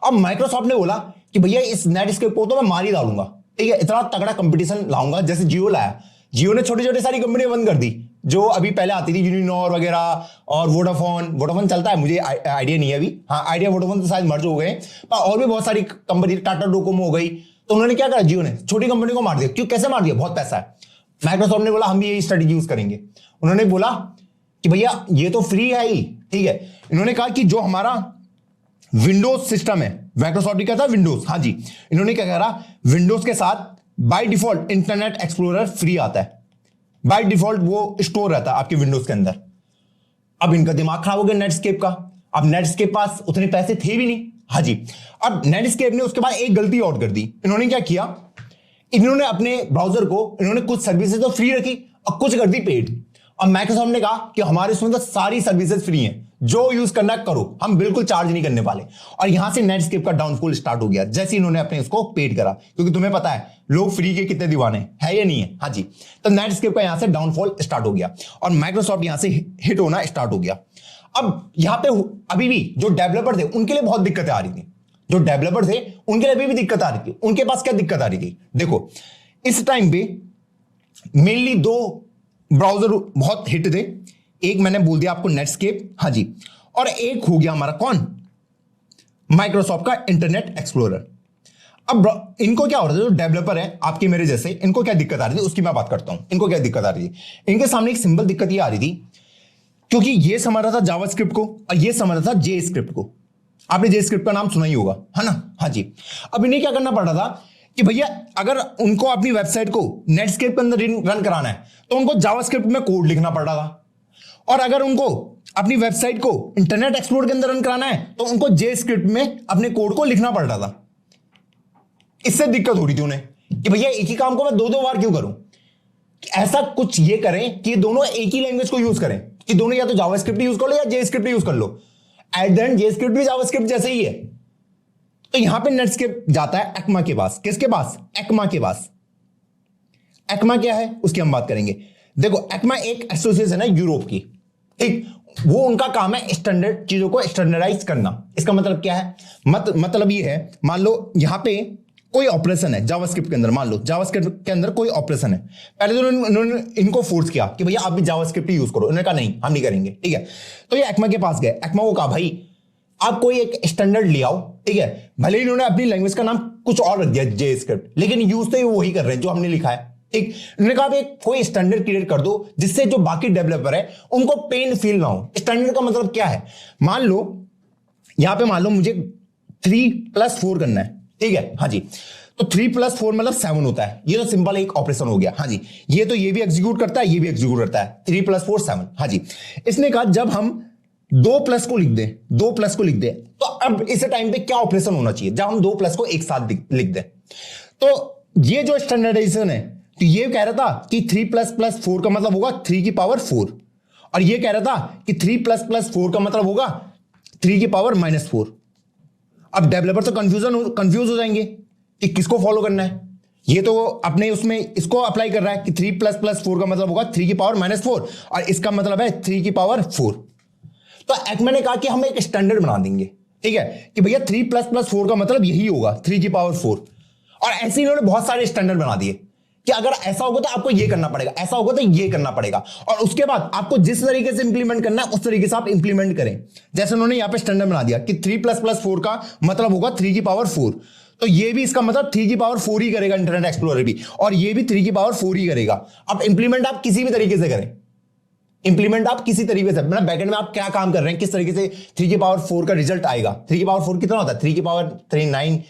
अब माइक्रोसॉफ्ट ने बोला कि भैया इस नेटस्केप को तो मैं मार ही डालूंगा। ठीक है, इतना तगड़ा कंपटीशन लाऊंगा जैसे जियो लाया। जियो ने छोटी छोटी सारी कंपनियां बंद कर दी जो अभी पहले आती थी, यूनिनॉर वगैरह, और वोडाफोन चलता है, मुझे आइडिया नहीं है अभी। हाँ, आइडिया वोडाफोन तो शायद मर्ज हो गए, और भी बहुत सारी कंपनी, टाटा डोकोमो हो गई। तो उन्होंने क्या करा, जियो ने छोटी कंपनी को मार दिया। क्यों, कैसे मार दिया? बहुत पैसा है। माइक्रोसॉफ्ट ने बोला हम भी यही स्ट्रेटजी यूज करेंगे। उन्होंने बोला कि भैया ये तो फ्री है ही। ठीक है, इन्होंने कहा कि जो हमारा विंडोज सिस्टम है, माइक्रोसॉफ्ट ने कहा था विंडोज, हाँ जी, इन्होंने क्या करा, विंडोज के साथ by default internet explorer free आता है। बाय डिफॉल्ट वो स्टोर रहता है आपके विंडोज के अंदर। अब इनका दिमाग खराब हो गया नेटस्केप का। अब नेटस्केप पास उतने पैसे थे भी नहीं। हाँ जी, अब नेटस्केप ने उसके बाद एक गलती और कर दी। इन्होंने क्या किया, इन्होंने अपने ब्राउजर को, इन्होंने कुछ सर्विसेज तो फ्री रखी और कुछ कर दी पेड। अब माइक्रोसॉफ्ट ने कहा कि हमारे इसमें तो सारी सर्विसेज फ्री हैं, जो यूज करना करो, हम बिल्कुल चार्ज नहीं करने वाले। और यहां से नेटस्केप का डाउनफॉल स्टार्ट हो गया, जैसे इन्होंने अपने इसको पेड करा, क्योंकि तुम्हें पता है लोग फ्री के कितने दीवाने है या नहीं है। हाँ जी, तो नेटस्केप का यहां से डाउनफॉल स्टार्ट हो गया और माइक्रोसॉफ्ट यहां से हिट होना स्टार्ट हो गया। अब यहां पे अभी भी जो डेवलपर थे उनके लिए बहुत दिक्कतें आ रही थी। जो डेवलपर थे उनके लिए अभी भी दिक्कत आ रही थी। उनके पास क्या दिक्कत आ रही थी? देखो, इस टाइम पे मेनली दो ब्राउजर बहुत हिट थे। एक मैंने बोल दिया आपको नेटस्केप, हाँ जी, और एक हो गया हमारा कौन? माइक्रोसॉफ्ट का इंटरनेट एक्सप्लोरर। अब इनको क्या हो रहा था, जो डेवलपर है आपके मेरे जैसे, इनको क्या दिक्कत आ रही थी उसकी मैं बात करता हूं। इनको क्या दिक्कत आ रही थी? इनके सामने एक सिंपल दिक्कत ये आ रही थी, क्योंकि ये समझ रहा था जावास्क्रिप्ट को और ये समझ रहा था जे स्क्रिप्ट को। आपने जे स्क्रिप्ट का नाम सुना ही होगा, है ना? हाँ जी, अब इन्हें क्या करना पड़ रहा था कि भैया अगर उनको अपनी वेबसाइट को नेटस्केप के अंदर रन कराना है तो उनको जावास्क्रिप्ट में कोड लिखना पड़ रहा था, और अगर उनको अपनी वेबसाइट को इंटरनेट एक्सप्लोरर के अंदर रन कराना है तो उनको जे स्क्रिप्ट में अपने कोड को लिखना पड़ रहा था। इससे दिक्कत हो रही थी उन्हें कि भैया एक ही काम को मैं दो बार क्यों करूं। ऐसा कुछ ये करें कि दोनों एक ही लैंग्वेज को यूज करें, कि दोनों या तो जावास्क्रिप्ट यूज कर लो या जेस्क्रिप्ट यूज कर लो। एट द एंड जेस्क्रिप्ट भी जावास्क्रिप्ट जैसे ही है। तो यहां पे नेटस्केप जाता है एक्मा के पास। किसके पास? एक्मा के पास। एक्मा क्या है उसकी हम बात करेंगे। देखो एक्मा एक एसोसिएशन है यूरोप की, ठीक। वो उनका काम है स्टैंडर्ड चीजों को स्टैंडर्डाइज करना। इसका मतलब क्या है? मतलब ये है, मान लो यहां पे कोई ऑपरेशन है जावास्क्रिप्ट के अंदर, मान लो जावास्क्रिप्ट के अंदर कोई ऑपरेशन है। पहले तो उन्होंने इनको फोर्स किया कि भैया आप भी जावास्क्रिप्ट यूज करो। उन्होंने कहा नहीं, हम नहीं करेंगे, ठीक है। तो ये एक्मा के पास गए, एक्मा को कहा भाई आप कोई एक स्टैंडर्ड ले आओ, ठीक है। भले ही इन्होंने अपनी लैंग्वेज का नाम कुछ और रख दिया जेस्क्रिप्ट, लेकिन यूज तो वही कर रहे हैं जो हमने लिखा है, ठीक। उन्होंने कहा कोई स्टैंडर्ड क्रिएट कर दो जिससे जो बाकी डेवलपर है उनको पेन फील ना हो। स्टैंडर्ड का मतलब क्या है? मान लो यहां पे मान लो मुझे 3+4 करना है, ठीक है। हाँ जी, तो 3+4 मतलब 7 होता है। ये तो सिंपल एक ऑपरेशन हो गया। हाँ जी, ये तो ये भी एग्जीक्यूट करता है, ये भी एग्जीक्यूट करता है। 3+4 7। हाँ जी, इसने कहा जब हम 2+ को लिख दें, 2+ को लिख दें, तो अब इस टाइम पे क्या ऑपरेशन होना चाहिए जब हम 2+ को एक साथ लिख दें। तो ये जो स्टैंडर्डाइजेशन है, तो ये कह रहा था कि 3++4 का मतलब होगा 3⁴, और ये कह रहा था कि 3++4 का मतलब होगा 3⁻⁻4। अब डेवलपर तो कंफ्यूज हो जाएंगे कि किसको फॉलो करना है। ये तो अपने उसमें इसको अप्लाई कर रहा है कि 3++4 का मतलब होगा 3⁻⁻4, और इसका मतलब है 3⁴। तो एक्मा ने कहा कि हम एक स्टैंडर्ड बना देंगे, ठीक है, कि भैया 3++4 का मतलब यही होगा 3⁴। और ऐसे इन्होंने बहुत सारे स्टैंडर्ड बना दिए कि अगर ऐसा होगा तो आपको ये करना पड़ेगा, ऐसा होगा तो ये करना पड़ेगा, और उसके बाद आपको जिस तरीके से इंप्लीमेंट करना है उस तरीके से आप इंप्लीमेंट करें। जैसे उन्होंने यहां पे स्टैंडर्ड बना दिया कि 3++4 का मतलब होगा 3⁴, तो ये भी इसका मतलब 3⁴ ही करेगा इंटरनेट एक्सप्लोरर भी, और ये भी 3⁴ ही करेगा। अब इंप्लीमेंट आप किसी भी तरीके से करें, इंप्लीमेंट आप किसी तरीके से, मतलब बैकएंड में आप क्या काम कर रहे हैं, किस तरीके से 3⁴ का रिजल्ट आएगा। 3⁴ कितना होता है? 3 9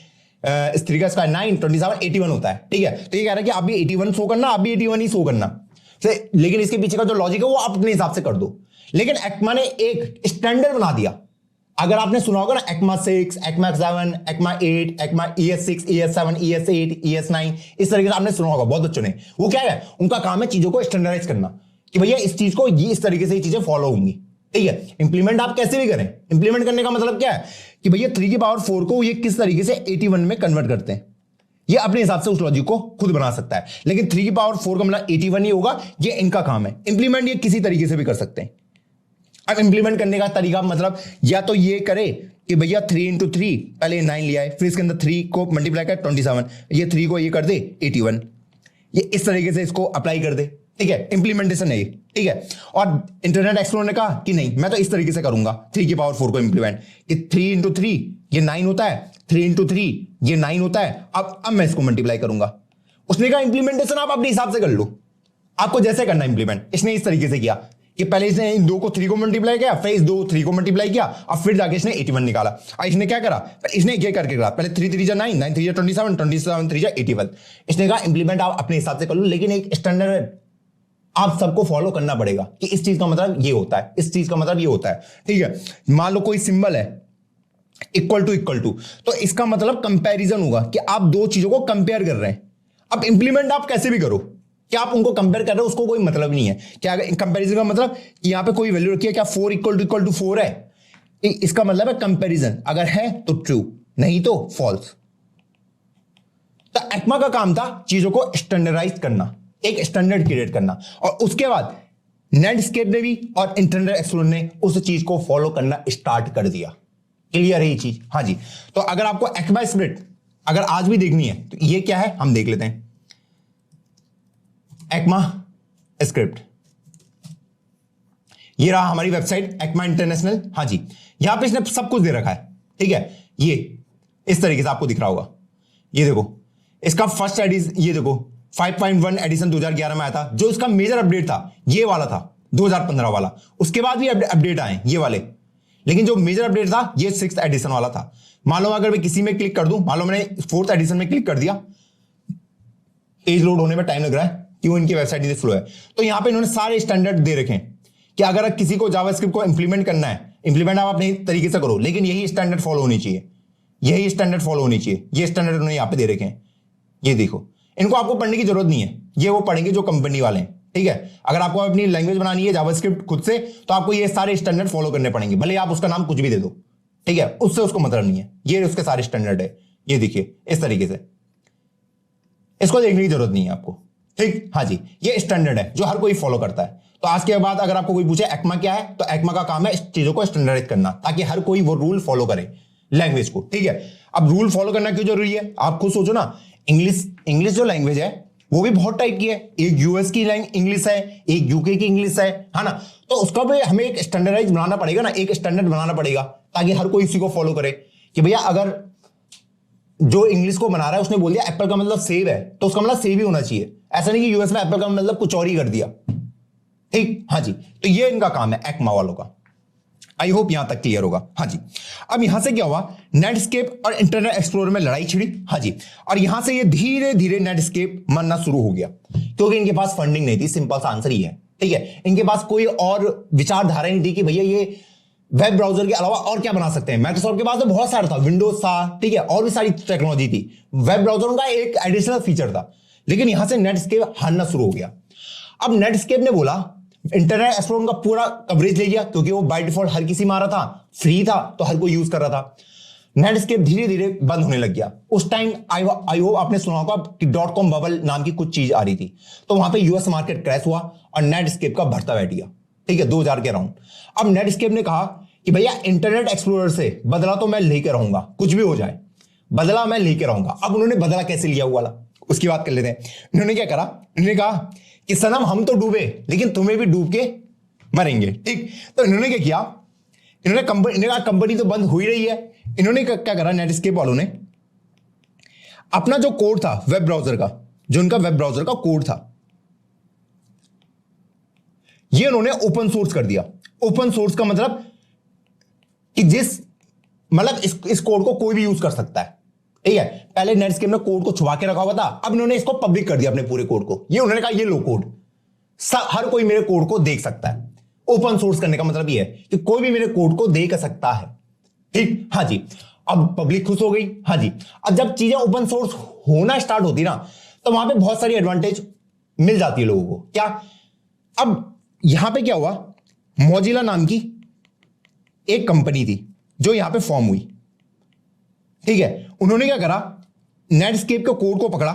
इस तरीके का 9 27 81 होता है, ठीक है। तो ये कह रहा है कि आप भी 81 शो करना, आप भी 81 ही शो करना, लेकिन इसके पीछे का जो लॉजिक है वो आप अपने हिसाब से कर दो। लेकिन एक्मा ने एक स्टैंडर्ड बना दिया। अगर आपने सुना होगा ना ECMA 6, ECMA 7, ECMA 8, ECMA ES6, ES7, ES8, ES9, इस तरीके से आपने सुना होगा बहुत बच्चों ने। वो क्या है? उनका काम है चीजों को स्टैंडर्डाइज करना कि भैया इस चीज को ये इस तरीके से ये चीजें फॉलो होंगी, ठीक है। इंप्लीमेंट आप कैसे भी करें, इंप्लीमेंट करने का मतलब क्या है कि भैया 3⁴ को ये किस तरीके से 81 में कन्वर्ट करते हैं, ये अपने हिसाब से उस लॉजिक को खुद बना सकता है। लेकिन 3⁴ का मतलब 81 ही होगा, ये इनका काम है। इंप्लीमेंट ये किसी तरीके से भी कर सकते हैं। अब इंप्लीमेंट करने का तरीका मतलब या तो ये करे कि भैया 3 × 3 पहले 9 लिया है, फिर इसके अंदर 3 को मल्टीप्लाई कर 27, ये 3 को ये कर दे 81, ये इस तरीके से इसको अप्लाई कर दे, ठीक है। इंप्लीमेंटेशन है ये, ठीक है। और इंटरनेट एक्सप्लोरर ने कहा कि नहीं, मैं तो इस तरीके से करूंगा 3⁴ को इंप्लीमेंट, कि 3 × 3 ये 9 होता है, 3 × 3 ये 9 होता है। अब मैं इसको मल्टीप्लाई करूंगा। उसने कहा इंप्लीमेंटेशन आप अपने हिसाब से कर लो, आपको जैसे करना इंप्लीमेंट। इसने इस तरीके से किया कि पहले इसने इन 2 को 3 को मल्टीप्लाई किया, फिर इस 2 3 को मल्टीप्लाई किया, और फिर जाके इसने 81 निकाला। और इसने क्या करा? इसने ये करके करा, पहले 3 3 9, 9 3 27, 27 3 81। इसने कहा इंप्लीमेंट आप अपने हिसाब से कर लो, लेकिन एक स्टैंडर्ड आप सबको फॉलो करना पड़ेगा कि इस चीज का मतलब ये होता है, इस चीज का मतलब ये होता है, ठीक है। मान लो कोई सिंबल है इक्वल टू, तो इसका मतलब कंपैरिजन होगा कि आप दो चीजों को कंपेयर कर रहे हैं। अब इंप्लीमेंट आप कैसे भी करो, क्या आप उनको कंपेयर कर रहे हो उसको कोई मतलब नहीं है। क्या कंपैरिजन का मतलब यहां पे कोई वैल्यू रखी है, क्या 4 = 4 है, इसका मतलब है कंपैरिजन। अगर है तो ट्रू, नहीं तो फॉल्स। तो एक्मा का काम था चीजों को स्टैंडर्डाइज करना, एक स्टैंडर्ड क्रिएट करना, और उसके बाद नेटस्केप ने भी और इंटरनेट एक्सप्लोरर ने उस चीज को फॉलो करना स्टार्ट कर दिया। क्लियर है ये चीज? हाँ जी। तो अगर आपको एक्मा स्प्लिट अगर आज भी देखनी है तो ये क्या है हम देख लेते हैं। एक्मा स्क्रिप्ट, ये रहा हमारी वेबसाइट एक्मा इंटरनेशनल। हाँ जी, यहां पे इसने सब कुछ दे रखा है, ठीक है। ये इस तरीके से आपको दिख रहा होगा, ये देखो इसका फर्स्ट एडिशन, ये देखो 5.1 एडिशन 2011 में आया था। जो इसका मेजर अपडेट था ये वाला था 2015 वाला, उसके बाद भी अपडेट आए ये वाले, लेकिन जो मेजर अपडेट था ये 6th एडिशन वाला था। मान लो अगर मैं किसी में क्लिक कर दूं, मान लो मैंने 4th एडिशन में क्लिक कर दिया, पेज लोड होने में टाइम लग रहा है, क्यों? इनकी वेबसाइट इधर स्लो है। तो यहां पे इन्होंने सारे स्टैंडर्ड दे रखे हैं कि अगर किसी को जावास्क्रिप्ट को इंप्लीमेंट करना है, इंप्लीमेंट आप अपने तरीके से करो, लेकिन यही स्टैंडर्ड फॉलो होनी चाहिए, यही स्टैंडर्ड फॉलो होनी चाहिए। ये स्टैंडर्ड उन्होंने यहां पे दे रखे हैं, ये देखो। इनको आपको पढ़ने की जरूरत नहीं है, ये वो पढ़ेंगे जो कंपनी वाले हैं, ठीक है। अगर आपको अपनी लैंग्वेज बनानी है जावास्क्रिप्ट खुद से, तो आपको ये सारे स्टैंडर्ड फॉलो करने पड़ेंगे, भले आप उसका नाम कुछ भी दे दो, ठीक है, उससे उसको मतलब नहीं है, ये उसके सारे स्टैंडर्ड है। ये देखिए इस तरीके से, इसको देखने की जरूरत नहीं है आपको, ठीक। हाँ जी, ये स्टैंडर्ड है जो हर कोई फॉलो करता है। तो आज के बाद अगर आपको कोई पूछे एक्मा क्या है, तो एक्मा का काम है इस चीजों को स्टैंडर्डाइज करना, ताकि हर कोई वो रूल फॉलो करे लैंग्वेज को, ठीक है। अब रूल फॉलो करना क्यों जरूरी है, आप खुद सोचो ना। इंग्लिश जो लैंग्वेज है वो भी बहुत टाइप की है, एक यूएस की इंग्लिश है, एक यूके की इंग्लिश है ना। तो उसका भी हमें एक स्टैंडर्डाइज बनाना पड़ेगा ना, एक स्टैंडर्ड बनाना पड़ेगा, ताकि हर कोई इसी को फॉलो करे। कि भैया अगर जो इंग्लिश को बना रहा है उसने बोल दिया एप्पल का मतलब सेब है, तो उसका मतलब सेब ही होना चाहिए। ऐसा नहीं कि यूएस में एप्पल का मतलब कुछ और ही कर दिया, ठीक। हाँ जी, तो ये इनका काम है एक्मा वालों का। आई होप यहां तक क्लियर होगा। हाँ जी, अब यहां से क्या हुआ, नेटस्केप और इंटरनेट एक्सप्लोरर में लड़ाई छिड़ी। हाँ जी, और यहां से ये धीरे धीरे नेटस्केप मरना शुरू हो गया, क्योंकि इनके पास फंडिंग नहीं थी। सिंपल सा आंसर ही है, ठीक है। इनके पास कोई और विचारधारा नहीं थी कि भैया ये वेब ब्राउजर के अलावा और क्या बना सकते हैं। माइक्रोसॉफ्ट के पास तो बहुत सारा था, विंडोज था, ठीक है, और भी सारी टेक्नोलॉजी थी। वेब ब्राउजरों का एक एडिशनल फीचर था, लेकिन यहां से नेटस्केप हारना शुरू हो गया। अब नेटस्केप ने बोला, इंटरनेट एक्सप्लोरर का पूरा कवरेज ले लिया, क्योंकि वो बाय डिफॉल्ट हर किसी में आ रहा था, फ्री था, तो हर कोई यूज कर रहा था। नेटस्केप धीरे धीरे बंद होने लग गया। उस टाइम आई होप आपने सुना होगा कि .com बबल नाम की कुछ चीज आ रही थी, तो वहां पे यूएस मार्केट क्रैश हुआ और नेटस्केप का बढ़ता बैठ गया, ठीक है, 2000 के अराउंड। अब नेटस्केप ने कहा कि भैया इंटरनेट एक्सप्लोरर से बदला तो मैं लेकर रहूंगा, कुछ भी हो जाए बदला मैं लेकर रहूंगा। अब उन्होंने बदला कैसे लिया हुआ उसकी बात कर लेते हैं। उन्होंने क्या करा, उन्होंने कहा कि सनम हम तो डूबे लेकिन तुम्हें भी डूब के मरेंगे, ठीक। तो इन्होंने क्या किया, इन्होंने कहा कंपनी तो बंद हो ही रही है। इन्होंने क्या करा, नेटस्केप वालों ने अपना जो कोड था वेब ब्राउजर का, जो उनका वेब ब्राउजर का कोड था, ये उन्होंने ओपन सोर्स कर दिया। ओपन सोर्स का मतलब कि इस कोड को कोई भी यूज कर सकता है, ठीक है। पहले नेटस्केप ने कोड को छुपा के रखा हुआ था, अब इन्होंने इसको पब्लिक कर दिया अपने पूरे कोड को। ये उन्होंने कहा ये लो कोड, हर कोई मेरे कोड को देख सकता है। ओपन सोर्स करने का मतलब ये है कि कोई भी मेरे कोड को देख सकता है, ठीक। हाँ जी, अब पब्लिक खुश हो गई। हाँ जी, अब जब चीजें ओपन सोर्स होना स्टार्ट होती ना, तो वहां पे बहुत सारी एडवांटेज मिल जाती है लोगों को। क्या, अब यहां पे क्या हुआ, मोजिला नाम की एक कंपनी थी जो यहां पे फॉर्म हुई, ठीक है। उन्होंने क्या करा, नेटस्केप के कोड को पकड़ा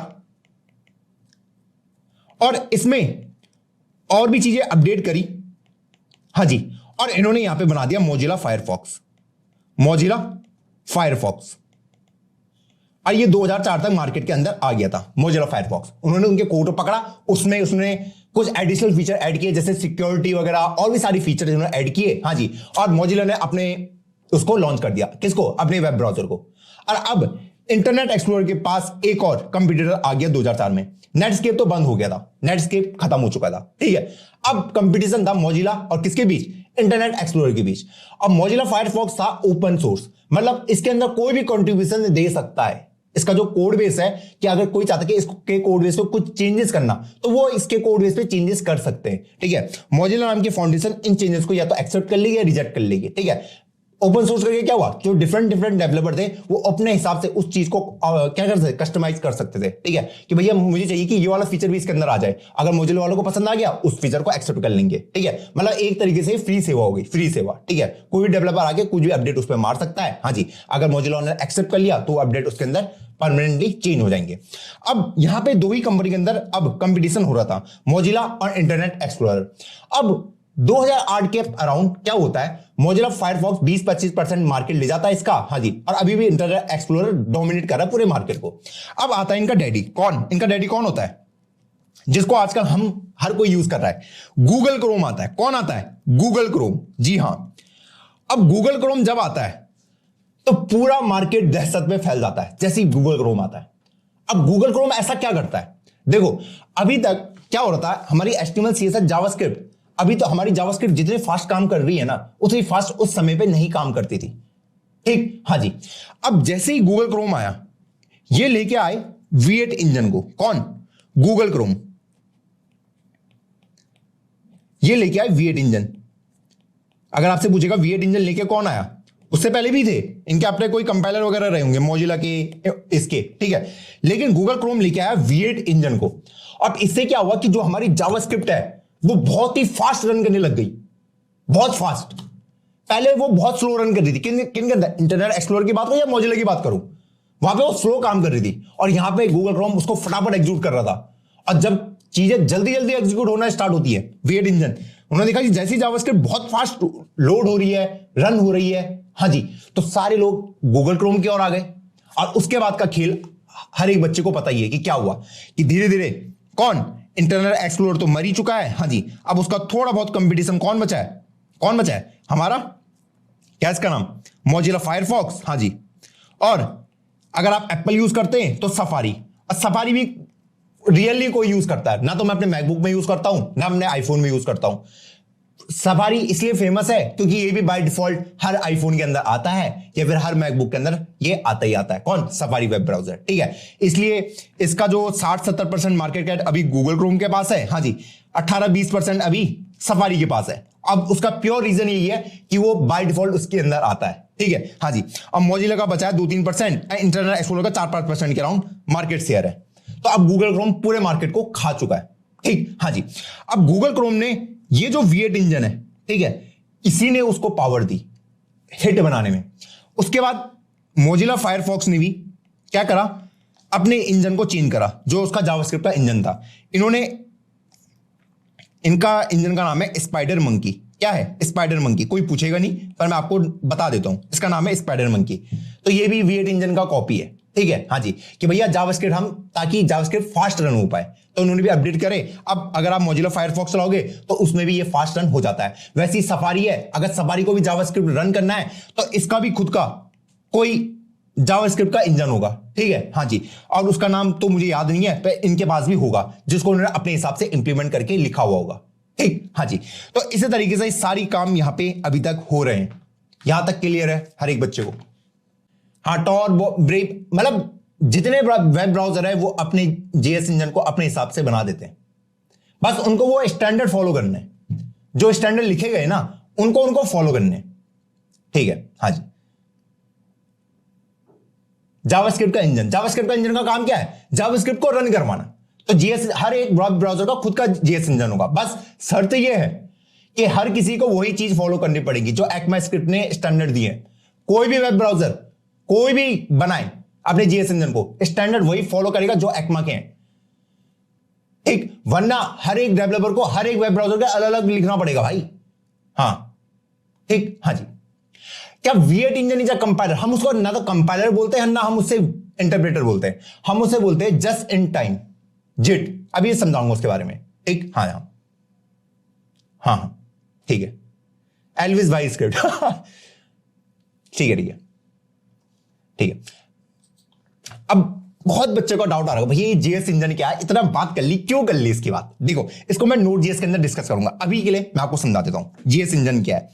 और इसमें और भी चीजें अपडेट करी। हाँ जी, और इन्होंने यहां पे बना दिया मोजिला फायरफॉक्स। मोजिला फायरफॉक्स, और ये 2004 तक मार्केट के अंदर आ गया था मोजिला फायरफॉक्स। उन्होंने उनके कोड को पकड़ा, उसमें उसने कुछ एडिशनल फीचर ऐड किए, जैसे सिक्योरिटी वगैरह और भी सारी फीचर उन्होंने ऐड किए। हाँ जी, और मोजिला ने अपने उसको लॉन्च कर दिया, किसको, अपने वेब ब्राउजर को। और अब इंटरनेट एक्सप्लोरर के पास एक और कंपटीटर आ गया 2004 में। नेटस्केप तो बंद हो गया था, नेटस्केप खत्म हो चुका था, ठीक है। अब कंपटीशन था मोजिला और किसके बीच, इंटरनेट एक्सप्लोरर के बीच। अब मोजिला फायरफॉक्स था ओपन सोर्स, मतलब इसके अंदर कोई भी कंट्रीब्यूशन दे सकता है। इसका जो कोड बेस है कि अगर कोई चाहता है कि इसके कोड बेस पे कुछ चेंजेस करना, तो वो इसके कोड बेस पे चेंजेस कर सकते हैं, ठीक है। मोजिला नाम की फाउंडेशन इन चेंजेस को या तो एक्सेप्ट कर लेगी या रिजेक्ट कर लेगी, ठीक है। ओपन सोर्स करके क्या हुआ, जो डिफरेंट डेवलपर थे वो अपने हिसाब से उस चीज को क्या कर सकते, कस्टमाइज कर सकते थे, ठीक है। कि भैया मुझे चाहिए कि ये वाला फीचर भी इसके अंदर आ जाए, अगर मोजिला वालों को पसंद आ गया उस फीचर को एक्सेप्ट कर लेंगे, ठीक है। मतलब एक तरीके से फ्री सेवा हो गई, फ्री सेवा, ठीक है। कोई भी डेवलपर आके कुछ भी अपडेट उस पर मार सकता है। हाँ जी, अगर मोजिला ने एक्सेप्ट कर लिया तो अपडेट उसके अंदर परमानेंटली चेंज हो जाएंगे। अब यहां पे दो ही कंपनी के अंदर अब कंपटीशन हो रहा था, मोजिला और इंटरनेट एक्सप्लोरर। अब 2008 के अराउंड क्या होता है, मोजिला फायरफॉक्स 20-25% मार्केट ले जाता है इसका। हाँ जी, और अभी भी इंटरनेट एक्सप्लोरर डोमिनेट कर रहा है पूरे मार्केट को। अब आता है इनका डैडी, कौन, इनका डैडी कौन होता है, जिसको आजकल हम हर कोई यूज कर रहा है, गूगल क्रोम आता है। कौन आता है, गूगल क्रोम, जी हां। अब गूगल क्रोम जब आता है तो पूरा मार्केट दहशत में फैल जाता है जैसे ही गूगल क्रोम आता है। अब गूगल क्रोम ऐसा क्या करता है, देखो अभी तक क्या हो रहा था, हमारी HTML CSS जावास्क्रिप्ट, अभी तो हमारी जावास्क्रिप्ट जितने फास्ट काम कर रही है ना, उतनी फास्ट उस समय पे नहीं काम करती थी, ठीक। हाँ जी, अब जैसे ही गूगल क्रोम आया, ये लेके आए V8 इंजन को। कौन, गूगल क्रोम, ये लेके आए V8 इंजन। अगर आपसे पूछेगा V8 इंजन लेके कौन आया, उससे पहले भी थे, इनके अपने कोई कंपाइलर वगैरह रहे होंगे मोजिला के, इसके, ठीक है। लेकिन गूगल क्रोम लेके आया V8 इंजन को। अब इससे क्या हुआ कि जो हमारी जावास्क्रिप्ट है वो बहुत ही फास्ट रन करने लग गई, बहुत फास्ट। पहले वो बहुत स्लो रन कर रही थी, किन के अंदर, इंटरनेट एक्सप्लोरर की बात करूं या मोजिला की बात करूं, वहां पे वो स्लो काम कर रही थी, और यहां पे गूगल क्रोम उसको फटाफट एग्जीक्यूट कर रहा था। और जब चीजें जल्दी जल्दी एग्जीक्यूट होना स्टार्ट होती है V8 इंजन, उन्होंने देखा कि जैसी जावास्क्रिप्ट बहुत फास्ट लोड हो रही है, रन हो रही है, हाँ जी, तो सारे लोग गूगल क्रोम की ओर आ गए। और उसके बाद का खेल हर एक बच्चे को पता ही है कि क्या हुआ, कि धीरे धीरे कौन, इंटरनेट एक्सप्लोरर तो मर ही चुका है, हाँ जी, अब उसका थोड़ा बहुत कंपटीशन कौन बचा है, कौन बचा है, हमारा क्या इसका नाम, मोजिला फायरफॉक्स, हाँ जी। और अगर आप एप्पल यूज करते हैं तो सफारी, और सफारी भी रियली कोई यूज करता है, ना तो मैं अपने मैकबुक में यूज करता हूं, ना अपने आईफोन में यूज करता हूं। सफारी इसलिए फेमस है क्योंकि ये भी बाय डिफॉल्ट हर आईफोन के अंदर आता है, या फिर हर मैकबुक के अंदर ये आता ही आता है, कौन, सफारी वेब ब्राउजर, ठीक है। इसलिए इसका जो 60-70% मार्केट कैप अभी गूगल क्रोम के पास है, हाँ जी, 18-20% अभी सफारी के पास है। अब उसका प्योर रीजन यही है कि वो बाय डिफॉल्ट उसके अंदर आता है, ठीक है, हाँ जी। अब मोजिला का बचा है 2-3%, इंटरनेट एक्सप्लोरर का 4-5% के अराउंड मार्केट शेयर है। तो अब गूगल क्रोम पूरे मार्केट को खा चुका है, ठीक, हाँ जी। अब गूगल क्रोम ने ये जो V8 इंजन है, ठीक है, इसी ने उसको पावर दी हिट बनाने में। उसके बाद मोजिला फायरफॉक्स ने भी क्या करा, अपने इंजन को चेंज करा, जो उसका जावास्क्रिप्ट का इंजन था। इन्होंने, इनका इंजन का नाम है स्पाइडर मंकी। क्या है स्पाइडर मंकी, कोई पूछेगा नहीं, पर मैं आपको बता देता हूं, इसका नाम है स्पाइडर मंकी। तो ये भी V8 इंजन का कॉपी है, ठीक है, हाँ जी, कि भैया जावास्क्रिप्ट हम, ताकि जावास्क्रिप्ट फास्ट रन हो पाए, तो उन्होंने भी अपडेट करे। अब अगर आप मोजिला फायरफॉक्स चलाओगे तो उसमें भी ये फास्ट रन हो जाता है। वैसी सफारी है, अगर सफारी को भी जावास्क्रिप्ट रन करना है तो इसका भी खुद का कोई जावास्क्रिप्ट का इंजन होगा, ठीक है, हाँ जी। और उसका नाम तो मुझे याद नहीं है, पर इनके पास भी होगा, जिसको उन्होंने अपने हिसाब से इंप्लीमेंट करके लिखा हुआ होगा, ठीक, हाँ जी। तो इसी तरीके से सारी काम यहां पे अभी तक हो रहे हैं। यहां तक क्लियर है हर एक बच्चे को? हाँ, टॉर, ब्रेव, मतलब जितने वेब ब्राउजर है वो अपने JS इंजन को अपने हिसाब से बना देते हैं, बस उनको वो स्टैंडर्ड फॉलो करने, जो स्टैंडर्ड लिखे गए ना उनको फॉलो करने, ठीक है, हाँ जी। जावास्क्रिप्ट का इंजन का काम क्या है, जावास्क्रिप्ट को रन करवाना। तो JS, हर एक ब्राउजर का खुद का JS इंजन होगा, बस शर्त यह है कि हर किसी को वही चीज फॉलो करनी पड़ेगी जो ECMAScript ने स्टैंडर्ड दिए। कोई भी वेब ब्राउजर कोई भी बनाए अपने JS इंजन को, स्टैंडर्ड वही फॉलो करेगा जो ECMA के हैं, ठीक, वरना हर एक डेवलपर को हर एक वेब ब्राउजर का अलग अलग लिखना पड़ेगा भाई, हाँ, ठीक, हाँ जी। क्या V8 engine is a compiler? हम उसको ना तो कंपाइलर बोलते हैं ना हम उससे इंटरप्रेटर बोलते हैं, हम उसे बोलते हैं जस्ट इन टाइम, जिट। अभी समझाऊंगा उसके बारे में, ठीक, हाँ हाँ हाँ, ठीक है, एल्विस भाई स्क्रिप्ट ठीक है, ठीक है, ठीक है। अब बहुत बच्चे को डाउट आ रहा है, भैया ये JS इंजन क्या है, इतना बात कर ली, क्यों कर ली इसकी बात? देखो, इसको मैं Node.js के अंदर डिस्कस करूंगा, अभी के लिए मैं आपको समझा देता हूं JS इंजन क्या है।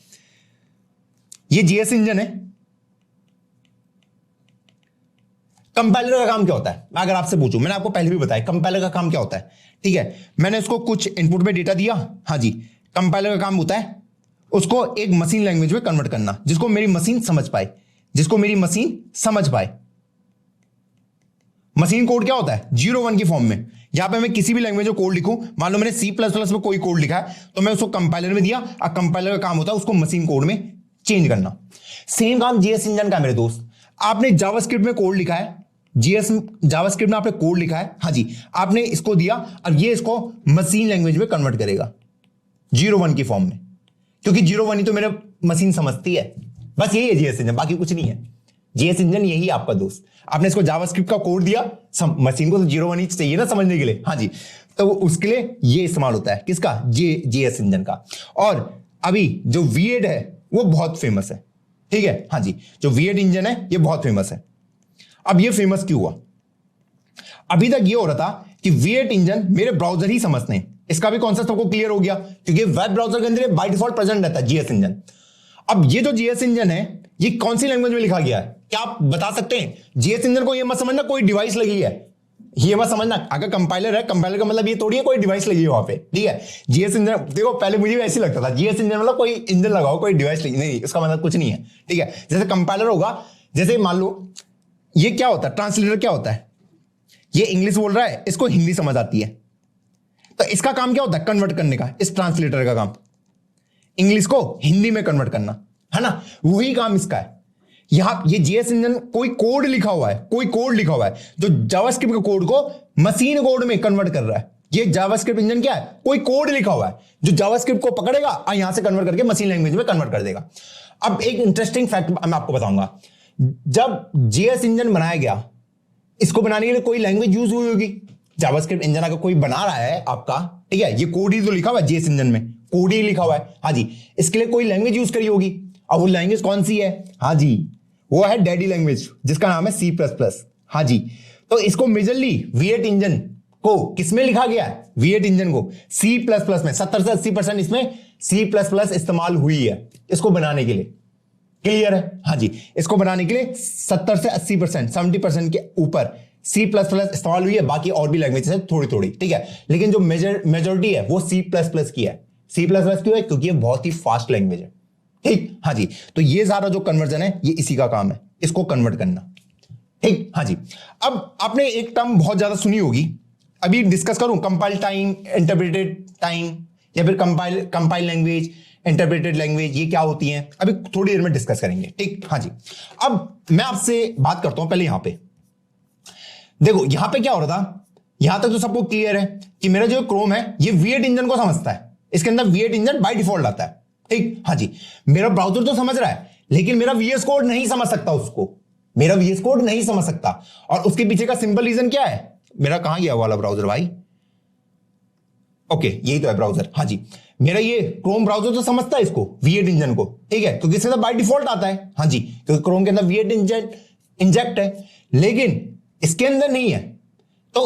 ये JS इंजन है। कंपाइलर का काम क्या होता है, मैं अगर आपसे पूछूं, मैंने आपको पहले भी बताया कंपाइलर का काम क्या होता है, ठीक है, मैंने उसको कुछ इनपुट में डेटा दिया, हाँ जी। कंपाइलर का काम होता है उसको एक मशीन लैंग्वेज में कन्वर्ट करना, जिसको मेरी मशीन समझ पाए, मशीन कोड क्या होता है, 0-1 की फॉर्म में। यहां पे मैं किसी भी लैंग्वेज में कोड लिखूं, मान लो मैंने C++ में कोई कोड लिखा है तो मैं उसको कंपाइलर में दिया, और कंपाइलर का काम होता है उसको मशीन कोड में चेंज करना। सेम काम JS इंजन का मेरे दोस्त। आपने जावास्क्रिप्ट में कोड लिखा है, जावास्क्रिप्ट में आपने कोड लिखा है, हाँ जी, आपने इसको दिया, अब ये इसको मशीन लैंग्वेज में कन्वर्ट करेगा 0-1 की फॉर्म में, क्योंकि 0-1 ही तो मेरे मशीन समझती है। बस यही है JS इंजन, बाकी कुछ नहीं है। JS इंजन यही आपका दोस्त। आपने इसको जावास्क्रिप्ट का कोड दिया, मशीन को तो 0-1 ही चाहिए ना समझने के लिए, हाँ जी, तो उसके लिए ये इस्तेमाल होता है, किसका, JS इंजन का। और अभी जो V8 है वो बहुत फेमस है, ठीक है, हाँ जी, जो V8 इंजन है ये बहुत फेमस है। अब ये फेमस क्यों हुआ? अभी तक ये हो रहा था कि V8 इंजन मेरे ब्राउजर ही समझते हैं, इसका भी कॉन्सेप्ट सबको क्लियर हो गया, क्योंकि वेब ब्राउजर के अंदर बाय डिफॉल्ट प्रेजेंट रहता है JS इंजन। अब ये जो JS इंजन है ये कौन सी लैंग्वेज में लिखा गया है, क्या आप बता सकते हैं? JS इंजन को ये मत समझना कोई डिवाइस लगी है, ये मत समझना, अगर कंपाइलर है, कंपाइलर का मतलब ये थोड़ी है कोई डिवाइस लगी है वहां पे, ठीक है। जीएस इंजन देखो, पहले मुझे ऐसे लगता था जीएस इंजन मतलब कोई इंजन लगाओ, कोई डिवाइस लगी, नहीं, इसका मतलब कुछ नहीं है, ठीक है। जैसे कंपाइलर होगा, जैसे मान लो ये क्या होता है, ट्रांसलेटर क्या होता है, ये इंग्लिश बोल रहा है, इसको हिंदी समझ आती है, तो इसका काम क्या होता है, कन्वर्ट करने का। इस ट्रांसलेटर का काम इंग्लिश को हिंदी में कन्वर्ट करना, है ना, वही काम इसका है। यहां ये जीएस इंजन कोई कोड लिखा हुआ है, कोई कोड लिखा हुआ है जो जावास्क्रिप्ट के कोड को मशीन कोड में कन्वर्ट कर रहा है। ये जावास्क्रिप्ट इंजन क्या है, कोई कोड लिखा हुआ है जो जावास्क्रिप्ट को पकड़ेगा और यहां से कन्वर्ट करके मशीन लैंग्वेज में कन्वर्ट कर देगा। अब एक इंटरेस्टिंग फैक्ट मैं आपको बताऊंगा, जब जीएस इंजन बनाया गया, इसको बनाने के लिए कोई लैंग्वेज यूज हुई होगी। जावास्क्रिप्ट इंजन अगर कोई बना रहा है आपका, ठीक है, ये कोड ही तो लिखा हुआ है जीएस इंजन में, कोड ही लिखा हुआ है, हाँ जी, इसके लिए कोई लैंग्वेज यूज करी होगी। अब वो लैंग्वेज कौन सी है, हाँ जी, वो है डैडी लैंग्वेज, जिसका नाम है C++, हाँ जी। तो इसको मेजरली V8 इंजन को किसमें लिखा गया है, V8 इंजन को C++ में 70 से 80% इसमें C++ इस्तेमाल हुई है इसको बनाने के लिए। क्लियर है, हाँ जी, इसको बनाने के लिए 70 से 80%, 70% के ऊपर C++ इस्तेमाल हुई है, बाकी और भी लैंग्वेज है थोड़ी थोड़ी, ठीक है, लेकिन जो मेजोरिटी है वो C++ की है। C++ क्यों है, क्योंकि ये बहुत ही फास्ट लैंग्वेज है, ठीक, हाँ जी। तो ये सारा जो कन्वर्जन है ये इसी का काम है, इसको कन्वर्ट करना, ठीक, हाँ जी। अब आपने एक टर्म बहुत ज्यादा सुनी होगी, अभी डिस्कस करूं, कंपाइल टाइम, इंटरप्रेटेड टाइम, या फिर कंपाइल लैंग्वेज, इंटरप्रेटेड लैंग्वेज, ये क्या होती हैं, अभी थोड़ी देर में डिस्कस करेंगे, ठीक, हाँ जी। अब मैं आपसे बात करता हूं पहले, यहां पे देखो, यहां पे क्या हो रहा था, यहां तक तो सबको क्लियर है कि मेरा जो क्रोम है ये V8 इंजन को समझता है, इसके अंदर V8 इंजन बाय डिफॉल्ट आता है, ठीक, हाँ जी। मेरा ब्राउजर तो समझ रहा है, लेकिन मेरा VS कोड नहीं समझ सकता उसको, मेरा VS कोड नहीं समझ सकता। और उसके पीछे का सिंपल रीजन क्या है, मेरा कहां गया वाला ब्राउजर भाई, ओके, यही तो है ब्राउजर, हाँ जी। मेरा ये क्रोम ब्राउजर तो समझता है इसको, V8 इंजन को, ठीक है, क्योंकि इसके अंदर बाय डिफॉल्ट आता है, हाँ जी, क्योंकि क्रोम के अंदर V8 इंजन इंजेक्ट है, लेकिन इसके अंदर नहीं है। तो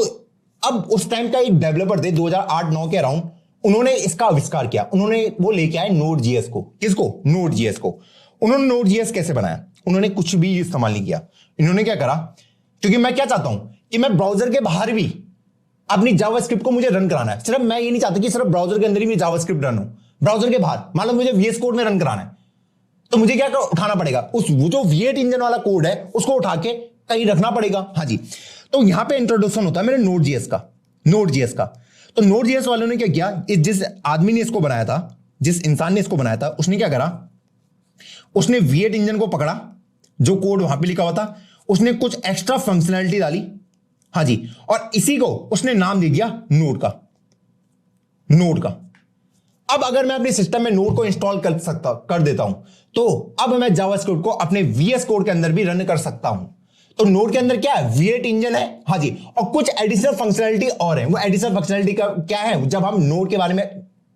अब उस टाइम का एक डेवलपर थे 2008-9 के अराउंड, उन्होंने इसका आविष्कार किया, उन्होंने वो लेके आए Node.js को, किसको, Node.js को। उन्होंने Node.js कैसे बनाया, उन्होंने कुछ भी इस्तेमाल नहीं किया। इन्होंने क्या करा, क्योंकि मैं क्या चाहता हूं कि मैं ब्राउजर के बाहर भी अपनी जावास्क्रिप्ट को मुझे रन कराना है, सिर्फ मैं ये नहीं चाहता कि सिर्फ ब्राउजर के अंदर ही जावास्क्रिप्ट रन हो, ब्राउजर के बाहर मान लो मुझे VS कोड में रन कराना है, तो मुझे क्या उठाना पड़ेगा, उस वो जो V8 इंजन वाला कोड है उसको उठा के कहीं रखना पड़ेगा, हाँ जी। तो यहां पे इंट्रोडक्शन होता है मेरे Node.js का। तो Node.js वालों ने क्या किया, जिस आदमी ने इसको बनाया था, जिस इंसान ने इसको बनाया था, उसने क्या करा, उसने V8 इंजन को पकड़ा, जो कोड वहां पे लिखा हुआ था, उसने कुछ एक्स्ट्रा फंक्शनैलिटी डाली, हाँ जी, और इसी को उसने नाम दे दिया नोड का। अब अगर मैं अपने सिस्टम में नोड को इंस्टॉल कर देता हूं, तो अब मैं जावास्क्रिप्ट को अपने VS कोड के अंदर भी रन कर सकता हूं। तो नोड के अंदर क्या है, V8 इंजन है, हाँ जी, और कुछ एडिशनल फंक्शनैलिटी और है। वो एडिशनल फंक्शनैलिटी का क्या है, जब हम नोड के बारे में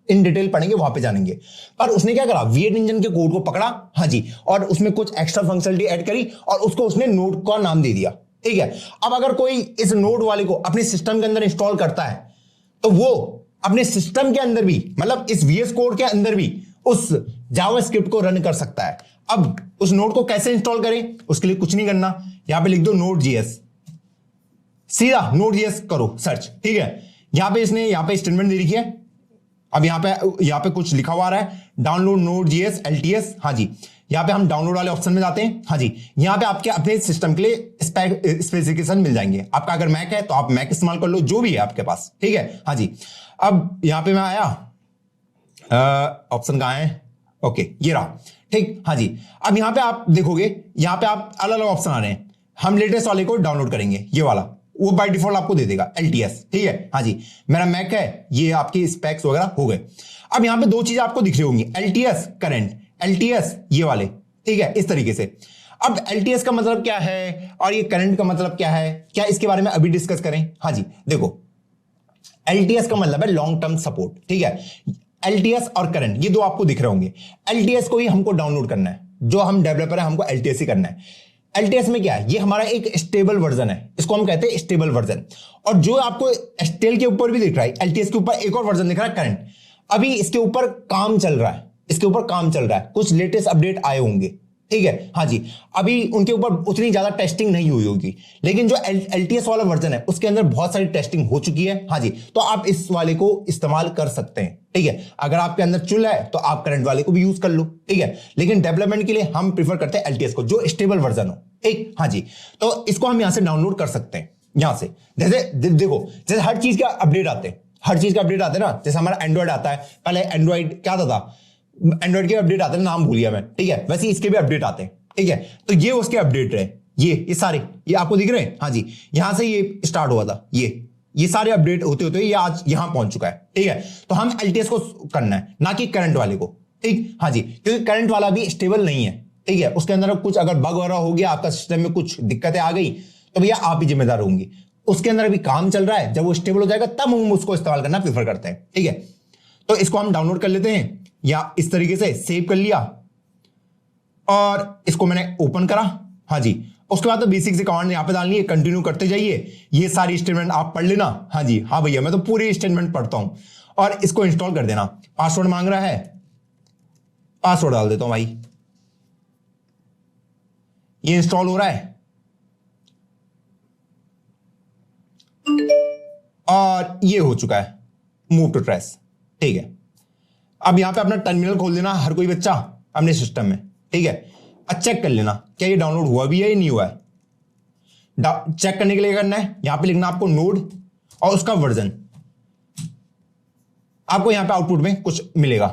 इन डिटेल पढ़ेंगे वहां पे जानेंगे। पर उसने क्या करा, V8 इंजन के कोड को पकड़ा, हाँ जी, और उसमें कुछ एक्स्ट्रा फंक्शनैलिटी ऐड करी और उसको उसने नोड का नाम दे दिया, ठीक है। अब अगर कोई इस नोड वाले को अपने सिस्टम के अंदर इंस्टॉल करता है, तो वो अपने सिस्टम के अंदर भी, मतलब इस VS कोड के अंदर भी उस जावास्क्रिप्ट को रन कर सकता है। अब उस नोड को कैसे इंस्टॉल करें, उसके लिए कुछ नहीं करना, यहां पे लिख दो Node.js, सीधा Node.js करो सर्च, ठीक है। यहां पे इसने यहां पे स्टेटमेंट दे रखी है, अब यहां पे कुछ लिखा हुआ है, डाउनलोड Node.js LTS, हाँ जी। यहां पे हम डाउनलोड वाले ऑप्शन में जाते हैं, हाँ जी। यहां पे आपके अपने सिस्टम के लिए स्पेसिफिकेशन मिल जाएंगे। आपका अगर मैक है तो आप मैक इस्तेमाल कर लो, जो भी है आपके पास, ठीक है, हाँ जी। अब यहां पे मैं आया, ऑप्शन कहां है, ओके, ये रहा, ठीक, हाँ जी। अब यहां पे आप देखोगे, यहां पे आप अलग अलग ऑप्शन आ रहे हैं। हम लेटेस्ट वाले को डाउनलोड करेंगे, ये वाला, वो बाय डिफॉल्ट आपको दे देगा LTS, ठीक है, हाँ जी। मेरा मैक है, ये आपकी स्पेक्स वगैरह हो गए। अब यहां पे दो चीजें आपको दिख रही होंगी, LTS करंट, LTS ये वाले, ठीक है, इस तरीके से। अब LTS का मतलब क्या है और ये करंट का मतलब क्या है, क्या इसके बारे में अभी डिस्कस करें, हाँ जी। देखो, LTS का मतलब है लॉन्ग टर्म सपोर्ट, ठीक है। LTS और करंट ये दो आपको दिख रहे होंगे। LTS को ही हमको डाउनलोड करना है, जो हम डेवलपर है हमको LTS ही करना है। LTS में क्या है, ये हमारा एक स्टेबल वर्जन है, इसको हम कहते हैं स्टेबल वर्जन। और जो आपको स्टेल के ऊपर भी दिख रहा है, LTS के ऊपर एक और वर्जन दिख रहा है करंट, अभी इसके ऊपर काम चल रहा है, कुछ लेटेस्ट अपडेट आए होंगे, ठीक है, हाँ जी। अभी उनके ऊपर उतनी ज्यादा टेस्टिंग नहीं हुई होगी, लेकिन जो LTS वाला वर्जन है उसके अंदर बहुत सारी टेस्टिंग हो चुकी है, हाँ जी। तो आप इस वाले को इस्तेमाल कर सकते हैं, ठीक है। अगर आपके अंदर चुल है तो आप करंट वाले को भी यूज कर लो, ठीक है। लेकिन डेवलपमेंट के लिए हम प्रीफर करते हैं LTS को, जो स्टेबल वर्जन हो, ठीक, हाँ जी। तो इसको हम यहां से डाउनलोड कर सकते हैं, यहां से। जैसे देखो, जैसे हर चीज का अपडेट आते हैं, हर चीज का अपडेट आते हैं ना। जैसे हमारा एंड्रॉइड आता है, पहले एंड्रॉइड क्या था, एंड्रॉइड के अपडेट आते हैं, नाम भूल गया मैं, ठीक है। वैसे इसके भी अपडेट आते हैं, ठीक है। तो ये उसके अपडेट रहे, ये सारे, ये आपको दिख रहे हैं, हाँ जी। यहां से ये स्टार्ट हुआ था, ये सारे अपडेट होते होते ये आज यहां पहुंच चुका है, ठीक है। तो हम LTS को करना है, ना कि करंट वाले को, ठीक, हाँ जी। क्योंकि करंट वाला भी स्टेबल नहीं है, ठीक है। उसके अंदर कुछ अगर बग वगैरह हो गया, आपका सिस्टम में कुछ दिक्कतें आ गई, तो भैया आप ही जिम्मेदार होंगे। उसके अंदर अभी काम चल रहा है, जब वो स्टेबल हो जाएगा तब हम उसको इस्तेमाल करना प्रेफर करते हैं, ठीक है। तो इसको हम डाउनलोड कर लेते हैं, या इस तरीके से सेव कर लिया, और इसको मैंने ओपन करा, हाँ जी। उसके बाद तो बेसिक से कमांड यहां पे डालनी है, कंटिन्यू करते जाइए, ये सारी स्टेटमेंट आप पढ़ लेना, हाँ जी। हाँ भैया, मैं तो पूरी स्टेटमेंट पढ़ता हूं, और इसको इंस्टॉल कर देना। पासवर्ड मांग रहा है, पासवर्ड डाल देता हूं भाई। ये इंस्टॉल हो रहा है, और ये हो चुका है, मूव टू ट्रेस, ठीक है। अब यहां पे अपना टर्मिनल खोल देना हर कोई बच्चा अपने सिस्टम में, ठीक है। अब चेक कर लेना क्या ये डाउनलोड हुआ भी है या नहीं हुआ है। चेक करने के लिए करना है, यहां पे लिखना आपको नोड और उसका वर्जन। आपको यहां पे आउटपुट में कुछ मिलेगा,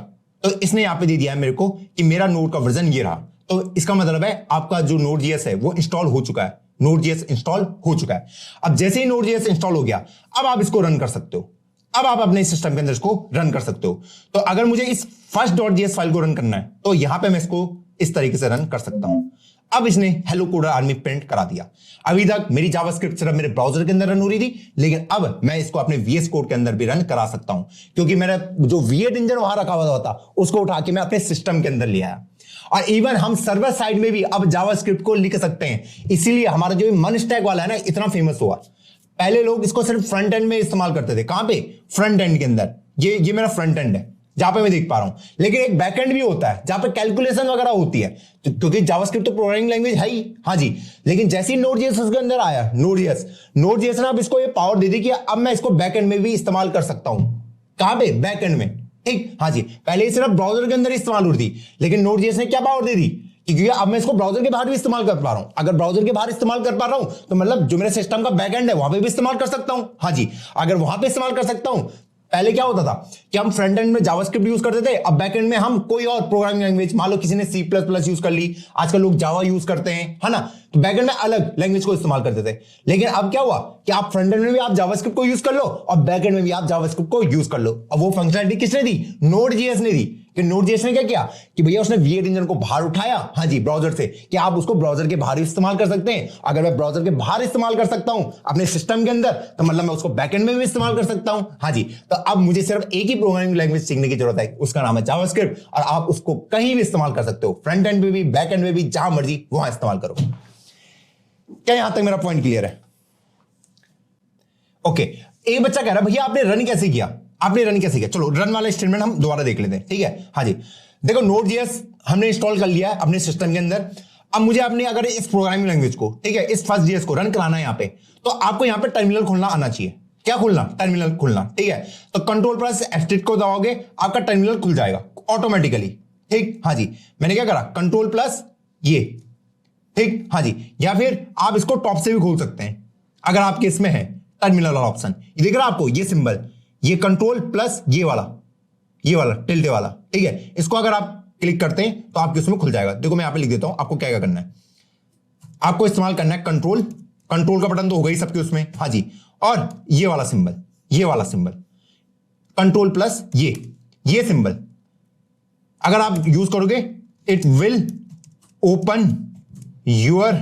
तो इसने यहां पे दे दिया है मेरे को कि मेरा नोड का वर्जन ये रहा। तो इसका मतलब है आपका जो Node.js है वो इंस्टॉल हो चुका है, Node.js इंस्टॉल हो चुका है। अब जैसे ही Node.js इंस्टॉल हो गया, अब आप इसको रन कर सकते हो, अब आप अपने सिस्टम के अंदर इसको रन कर सकते हो। तो अगर मुझे इस first.js फाइल को रन करना है, तो यहां पे मैं इसको इस तरीके से रन कर सकता हूं। अब इसने हेलो कोडर आर्मी प्रिंट करा दिया। अभी तक मेरी जावास्क्रिप्ट सिर्फ मेरे ब्राउजर के अंदर रन हो रही थी, लेकिन अब मैं इसको अपने VS कोड के अंदर भी रन करा सकता हूं, क्योंकि मेरा जो V8 इंजन वहां रखा हुआ था उसको उठा के मैं अपने सिस्टम के अंदर ले आया। और इवन हम सर्वर साइड में भी अब जावास्क्रिप्ट को लिख सकते हैं, इसीलिए हमारा जो मन स्टैक वाला है ना इतना फेमस हुआ। पहले लोग इसको सिर्फ फ्रंट एंड में इस्तेमाल करते थे, कहां पे, फ्रंट एंड के अंदर। ये मेरा फ्रंट एंड है जहां पे मैं देख पा रहा हूं, लेकिन एक बैक एंड भी होता है जहां पे कैलकुलेशन वगैरह होती है, क्योंकि जावास्क्रिप्ट तो प्रोग्रामिंग लैंग्वेज है ही, हाँ जी। लेकिन जैसे ही Node.js उसके अंदर आया, Node.js ने अब इसको ये पावर दे दी कि अब मैं इसको बैक एंड में भी इस्तेमाल कर सकता हूं। कहां पे, बैक एंड में, ठीक, हाँ जी। पहले ये सिर्फ ब्राउजर के अंदर इस्तेमाल होती थी, लेकिन Node.js ने क्या पावर दे दी, क्योंकि अब मैं इसको ब्राउजर के बाहर भी इस्तेमाल कर पा रहा हूं। अगर ब्राउजर के बाहर इस्तेमाल कर पा रहा हूं, तो मतलब जो मेरे सिस्टम का बैक एंड है वहां पे भी इस्तेमाल कर सकता हूं, हाँ जी। अगर वहां पे इस्तेमाल कर सकता हूं, पहले क्या होता था कि हम फ्रंट एंड में जावास्क्रिप्ट यूज करते थे, अब बैक एंड में हम कोई और प्रोग्रामिंग लैंग्वेज, मान लो किसी ने C++ यूज कर ली, आजकल लोग जावा यूज करते हैं, है ना, तो बैक एंड में अलग लैंग्वेज को इस्तेमाल करते थे। लेकिन अब क्या हुआ कि आप फ्रंट एंड में भी आप जावास्क्रिप्ट को यूज कर लो, और बैक एंड में भी आप जावास्क्रिप्ट को यूज कर लो। अब वो फंक्शनलिटी किसने दी, Node.js ने दी। कि Node.js ने क्या किया कि भैया उसने V8 इंजन को बाहर उठाया, हाँ जी, ब्राउजर से, कि आप उसको ब्राउजर के बाहर इस्तेमाल कर सकते हैं। अगर मैं ब्राउजर के बाहर इस्तेमाल कर सकता हूं अपने सिस्टम के अंदर, तो मतलब मैं उसको बैकएंड में भी इस्तेमाल कर सकता हूं, हाँ जी। तो अब मुझे सिर्फ एक ही प्रोग्रामिंग लैंग्वेज सीखने की जरूरत है, उसका नाम है जावास्क्रिप्ट, और आप उसको कहीं भी इस्तेमाल कर सकते हो, फ्रंट एंड में भी, बैक एंड में भी, जहां मर्जी वहां इस्तेमाल करो। क्या यहां तक मेरा पॉइंट क्लियर है? ओके। एक बच्चा कह रहा है भैया आपने रन कैसे किया, आपने रन कैसे किया? चलो रन वाला स्टेटमेंट हम दोबारा देख लेते हैं, ठीक है, हाँ जी। देखो Node.js हमने इंस्टॉल कर लिया है अपने सिस्टम के अंदर। अब मुझे अपने अगर इस प्रोग्रामिंग लैंग्वेज को, ठीक है, इस First.js को रन कराना है यहां पे, तो आपको यहां पे टर्मिनल खोलना आना चाहिए। क्या खोलना, टर्मिनल खोलना, ठीक है। तो Ctrl+F8 को दबाओगे, आपका टर्मिनल खुल जाएगा ऑटोमेटिकली, ठीक, हाँ जी। मैंने क्या करा, Ctrl+ ये, ठीक, हाँ जी। या फिर आप इसको टॉप से भी खोल सकते हैं, अगर आपके इसमें है टर्मिनल वाला ऑप्शन, ये दिख रहा है आपको, ये सिंबल, ये Ctrl+ ये वाला टिल्टे वाला, ठीक है। इसको अगर आप क्लिक करते हैं तो आपके उसमें खुल जाएगा। देखो मैं यहां पे लिख देता हूं, आपको क्या क्या करना है। आपको इस्तेमाल करना है कंट्रोल का बटन, तो होगा ही सबके उसमें, हाँ जी। और ये वाला सिंबल Ctrl+ ये सिंबल अगर आप यूज करोगे, it will open your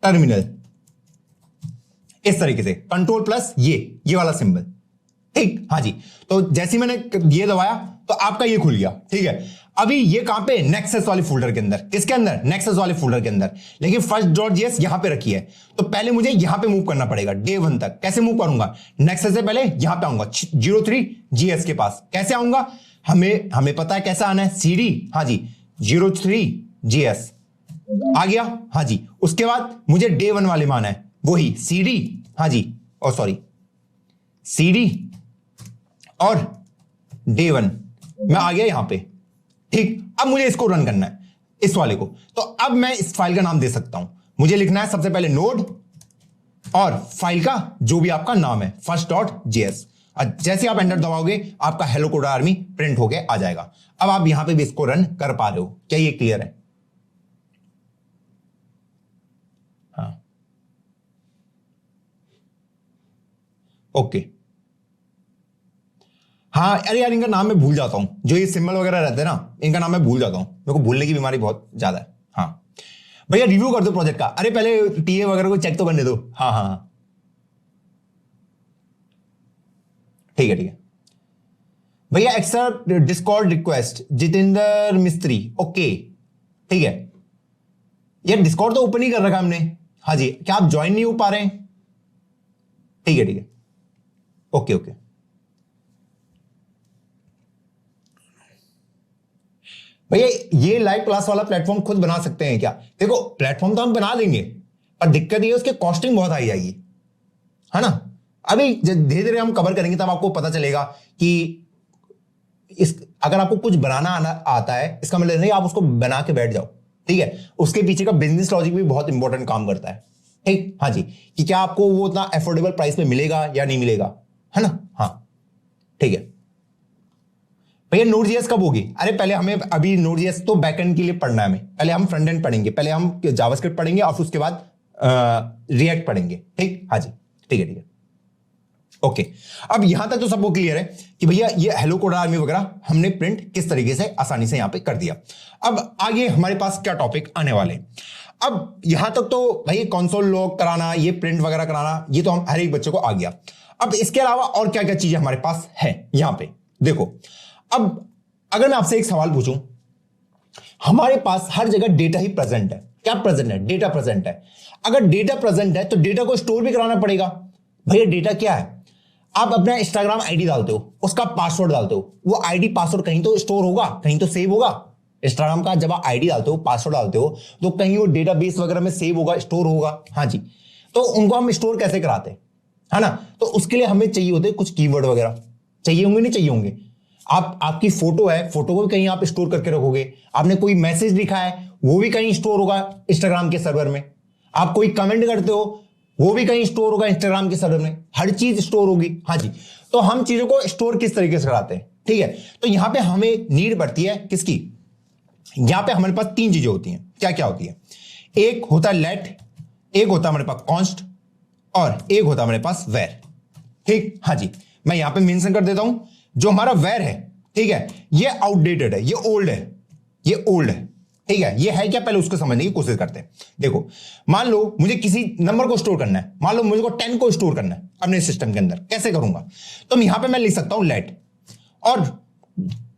terminal, इस तरीके से Ctrl+ ये वाला सिंबल, ठीक, हाँ जी। तो जैसे मैंने ये दबाया तो आपका ये खुल गया, ठीक है। अभी ये कहां पे, नेक्सस वाले फोल्डर के अंदर, किसके अंदर, नेक्सस वाले फोल्डर के अंदर। लेकिन First.js यहां पे रखी है, तो पहले मुझे यहां पे मूव करना पड़ेगा day 1 तक। कैसे मूव करूंगा, नेक्सस से पहले यहां पे आऊंगा 03GS के पास। कैसे आऊंगा, हमें पता है कैसे आना है, CD, हाँ जी, 03GS, आ गया, हाँ जी। उसके बाद मुझे डे 1 वाले मान है, वही CD, हाँ जी, और सॉरी CD और डे 1 मैं आ गया यहां पे, ठीक। अब मुझे इसको रन करना है, इस वाले को। तो अब मैं इस फाइल का नाम दे सकता हूं। मुझे लिखना है सबसे पहले नोड और फाइल का जो भी आपका नाम है first.js। जैसे आप एंटर दबाओगे आपका हेलो कोड आर्मी प्रिंट होके आ जाएगा। अब आप यहां पे भी इसको रन कर पा रहे हो, क्या ये क्लियर है? हाँ, ओके। हाँ, अरे यार इनका नाम मैं भूल जाता हूं, जो ये सिंबल वगैरह रहते हैं ना, इनका नाम मैं भूल जाता हूं, मेरे को भूलने की बीमारी बहुत ज्यादा है। हाँ भैया, रिव्यू कर दो प्रोजेक्ट का। अरे पहले टीए वगैरह को चेक तो करने दो। हाँ हाँ हाँ, ठीक है ठीक है भैया। एक्सेप्ट डिस्कॉर्ड रिक्वेस्ट जितेंद्र मिस्त्री, ओके ठीक है। यार डिस्कॉर्ड तो ओपन ही कर रखा हमने। हाँ जी, क्या आप ज्वाइन नहीं हो पा रहे हैं? ठीक है ठीक है, ओके ओके। भैया ये लाइव क्लास वाला प्लेटफॉर्म खुद बना सकते हैं क्या? देखो प्लेटफॉर्म तो हम बना देंगे, पर दिक्कत ये है उसके कॉस्टिंग बहुत हाई आएगी, है ना। अभी धीरे धीरे हम कवर करेंगे, तब आपको पता चलेगा कि इस अगर आपको कुछ बनाना आता है, इसका मतलब नहीं आप उसको बना के बैठ जाओ, ठीक है। उसके पीछे का बिजनेस लॉजिक भी बहुत इंपॉर्टेंट काम करता है, ठीक। हाँ जी, कि क्या आपको वो उतना अफोर्डेबल प्राइस में मिलेगा या नहीं मिलेगा, है ना। हाँ ठीक है भैया। Node.js कब होगी? अरे पहले हमें अभी Node.js तो बैकएंड के लिए पढ़ना है, हमें पहले हम फ्रंट एंड पढ़ेंगे, पहले हम जावास्क्रिप्ट पढ़ेंगे और फिर उसके बाद रिएक्ट पढ़ेंगे, ठीक। हाँ जी, ठीक है ठीक है, ओके। अब यहां तक तो सबको क्लियर है कि भैया ये हेलो कोड आर्मी वगैरह हमने प्रिंट किस तरीके से आसानी से यहां पे कर दिया। अब आगे हमारे पास क्या टॉपिक आने वाले। अब यहां तक तो भाई कंसोल लॉग कराना, ये प्रिंट वगैरह कराना, ये तो हम हर एक बच्चे को आ गया। अब इसके अलावा और क्या क्या चीजें हमारे पास है यहां पे देखो। अब अगर मैं आपसे एक सवाल पूछूं, हमारे पास हर जगह डेटा ही प्रेजेंट है। क्या प्रेजेंट है? डेटा प्रेजेंट है। अगर डेटा प्रेजेंट है तो डेटा को स्टोर भी कराना पड़ेगा। भैया डेटा क्या है? आप अपना इंस्टाग्राम आईडी डालते हो, उसका पासवर्ड डालते हो, वो आईडी पासवर्ड कहीं तो स्टोर होगा, कहीं तो सेव होगा। इंस्टाग्राम का जब आप आईडी डालते हो, पासवर्ड डालते हो, तो कहीं वो डेटाबेस वगैरह में सेव होगा, स्टोर होगा। हाँ जी, तो उनको हम स्टोर कैसे कराते हैं, है ना। तो उसके लिए हमें चाहिए होते कुछ कीवर्ड वगैरह, चाहिए होंगे नहीं चाहिए होंगे। आपकी फोटो है, फोटो को भी कहीं आप स्टोर करके रखोगे। आपने कोई मैसेज लिखा है, वो भी कहीं स्टोर होगा इंस्टाग्राम के सर्वर में। आप कोई कमेंट करते हो, वो भी कहीं स्टोर होगा इंस्टाग्राम के सर्वर में। हर चीज स्टोर होगी। हाँ जी, तो हम चीजों को स्टोर किस तरीके से कराते हैं, ठीक है। तो यहां पे हमें नीड पड़ती है किसकी? यहां पे हमारे पास 3 चीजें होती हैं। क्या क्या होती है? एक होता है लेट, एक होता है हमारे पास कॉन्स्ट, और एक होता है हमारे पास वेर, ठीक। हाँ जी, मैं यहां पे मेंशन कर देता हूं, जो हमारा वेर है, ठीक है, ये आउटडेटेड है, ये ओल्ड है, ये ओल्ड है, ठीक है। ये है क्या, पहले उसको समझने की कोशिश करते हैं। देखो मान लो मुझे किसी नंबर को स्टोर करना है, मान लो मुझे को 10 को स्टोर करना है अपने सिस्टम के अंदर, कैसे करूंगा? तो यहां पे मैं लिख सकता हूं लेट, और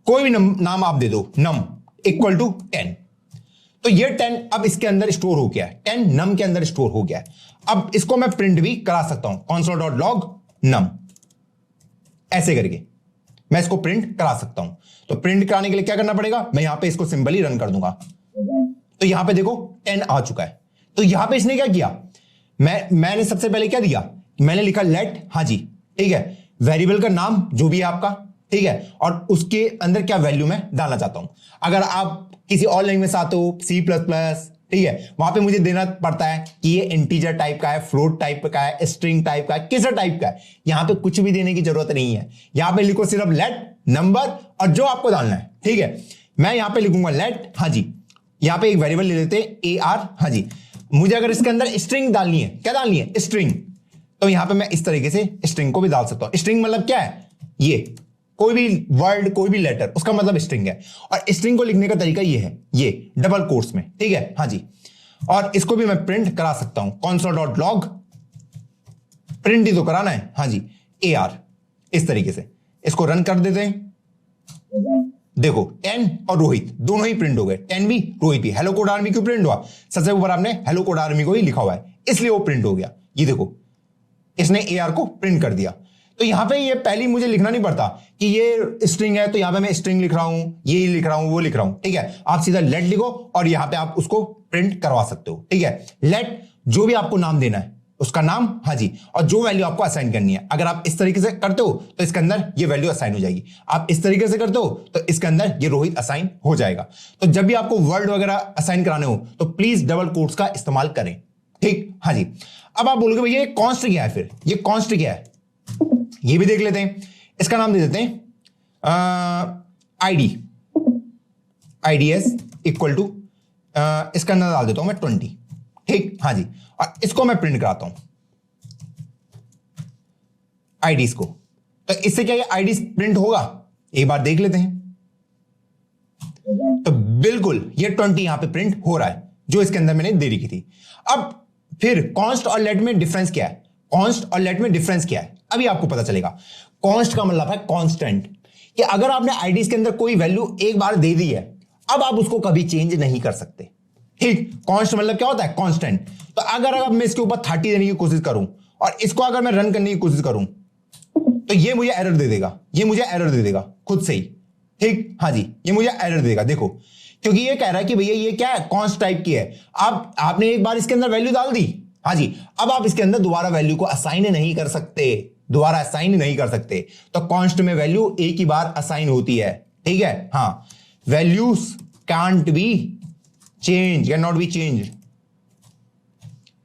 कोई भी नाम आप दे दो, नम इक्वल टू 10। तो ये 10 अब इसके अंदर स्टोर हो गया है, 10 नम के अंदर स्टोर हो गया है। अब इसको मैं प्रिंट भी करा सकता हूं, console.log num, ऐसे करके मैं इसको प्रिंट करा सकता हूं। तो प्रिंट कराने के लिए क्या करना पड़ेगा? मैं यहां पे इसको सिंपली रन कर दूंगा। तो यहां पे देखो 10 आ चुका है। तो यहां पे इसने क्या किया, मैंने सबसे पहले क्या दिया, मैंने लिखा लेट, हाँ जी, ठीक है, वेरिएबल का नाम जो भी है आपका, ठीक है, और उसके अंदर क्या वैल्यू मैं डालना चाहता हूं। अगर आप किसी और लैंग्वेज से आते हो, C++, ठीक है, वहां पे मुझे देना पड़ता है कि ये इंटीजर टाइप का है, फ्लोट टाइप का है, स्ट्रिंग टाइप का है, किस टाइप का है। यहां पे कुछ भी देने की जरूरत नहीं है। यहां पे लिखो सिर्फ लेट नंबर और जो आपको डालना है, ठीक है। मैं यहां पे लिखूंगा लेट, हाँ जी, यहां पे एक वेरिएबल ले लेते हैं AR, हाँ जी। मुझे अगर इसके अंदर स्ट्रिंग डालनी है, क्या डालनी है? स्ट्रिंग। तो यहां पे मैं इस तरीके से स्ट्रिंग को भी डाल सकता हूं। स्ट्रिंग मतलब क्या है? ये कोई भी वर्ड, कोई भी लेटर, उसका मतलब स्ट्रिंग है। और स्ट्रिंग को लिखने का तरीका ये है, ये डबल कोट्स में, ठीक है, हाँ जी। और इसको भी मैं प्रिंट करा सकता हूं, console.log, प्रिंट ही तो कराना है, हाँ जी, AR, इस तरीके से इसको रन कर देते हैं। देखो 10 और रोहित दोनों ही प्रिंट हो गए, 10 भी रोहित भी। हेलो कोड आर्मी क्यों प्रिंट हुआ? सबसे ऊपर आपने हेलो कोड आर्मी को ही लिखा हुआ है, इसलिए वो प्रिंट हो गया। ये देखो इसने AR को प्रिंट कर दिया। तो यहां पे ये पहले मुझे लिखना नहीं पड़ता कि ये स्ट्रिंग है, तो यहां पे मैं स्ट्रिंग लिख रहा हूं, ये लिख रहा हूं, वो लिख रहा हूं, ठीक है। आप सीधा लेट लिखो और यहां पे आप उसको प्रिंट करवा सकते हो। ठीक है, लेट जो भी आपको नाम देना है उसका नाम, हाँ जी, और जो वैल्यू आपको असाइन करनी है, अगर आप इस तरीके से करते हो तो इसके अंदर ये वैल्यू असाइन हो जाएगी, आप इस तरीके से करते हो तो इसके अंदर ये रोहित असाइन हो जाएगा। तो जब भी आपको वर्ड वगैरह असाइन कराने हो तो प्लीज डबल कोट्स का इस्तेमाल करें। ठीक, हाँ जी। अब आप बोलोगे भैया ये कॉन्स्ट क्या है, फिर ये कॉन्स्ट क्या है ये भी देख लेते हैं। इसका नाम दे देते हैं आईडीएस इक्वल टू, इसका अंदर डाल देता हूं मैं 20। ठीक, हाँ जी, और इसको मैं प्रिंट कराता हूं आईडीज को। तो इससे क्या ये आईडीज प्रिंट होगा, एक बार देख लेते हैं। तो बिल्कुल ये 20 यहां पे प्रिंट हो रहा है जो इसके अंदर मैंने दे रखी थी। अब फिर कॉन्स्ट और लेट में डिफरेंस क्या है, कॉन्स्ट और लेट में डिफरेंस क्या है अभी आपको पता चलेगा। कॉन्स्ट का मतलब है कांस्टेंट, कि अगर आपने आईडीज के अंदर कोई वैल्यू एक बार दे दी है, अब आप उसको कभी चेंज नहीं कर सकते। ठीक, कांस्ट मतलब क्या होता है, कांस्टेंट। तो अगर मैं इसके ऊपर 30 देने की कोशिश करूं और इसको अगर मैं रन करने की कोशिश करूं तो ये मुझे एरर दे देगा, ये मुझे एरर दे देगा खुद से ही। ठीक, हाँ जी, ये मुझे एरर देगा, देखो, क्योंकि ये कह रहा है कि भैया ये क्या है, कॉन्स्ट टाइप की है। आपने एक बार इसके अंदर वैल्यू डाल दी, हाँ जी, अब आप इसके अंदर दोबारा वैल्यू को असाइन नहीं कर सकते, दोबारा असाइन नहीं कर सकते। तो कॉन्स्ट में वैल्यू एक ही बार असाइन होती है। ठीक है, हाँ, values can't be change, can not be change.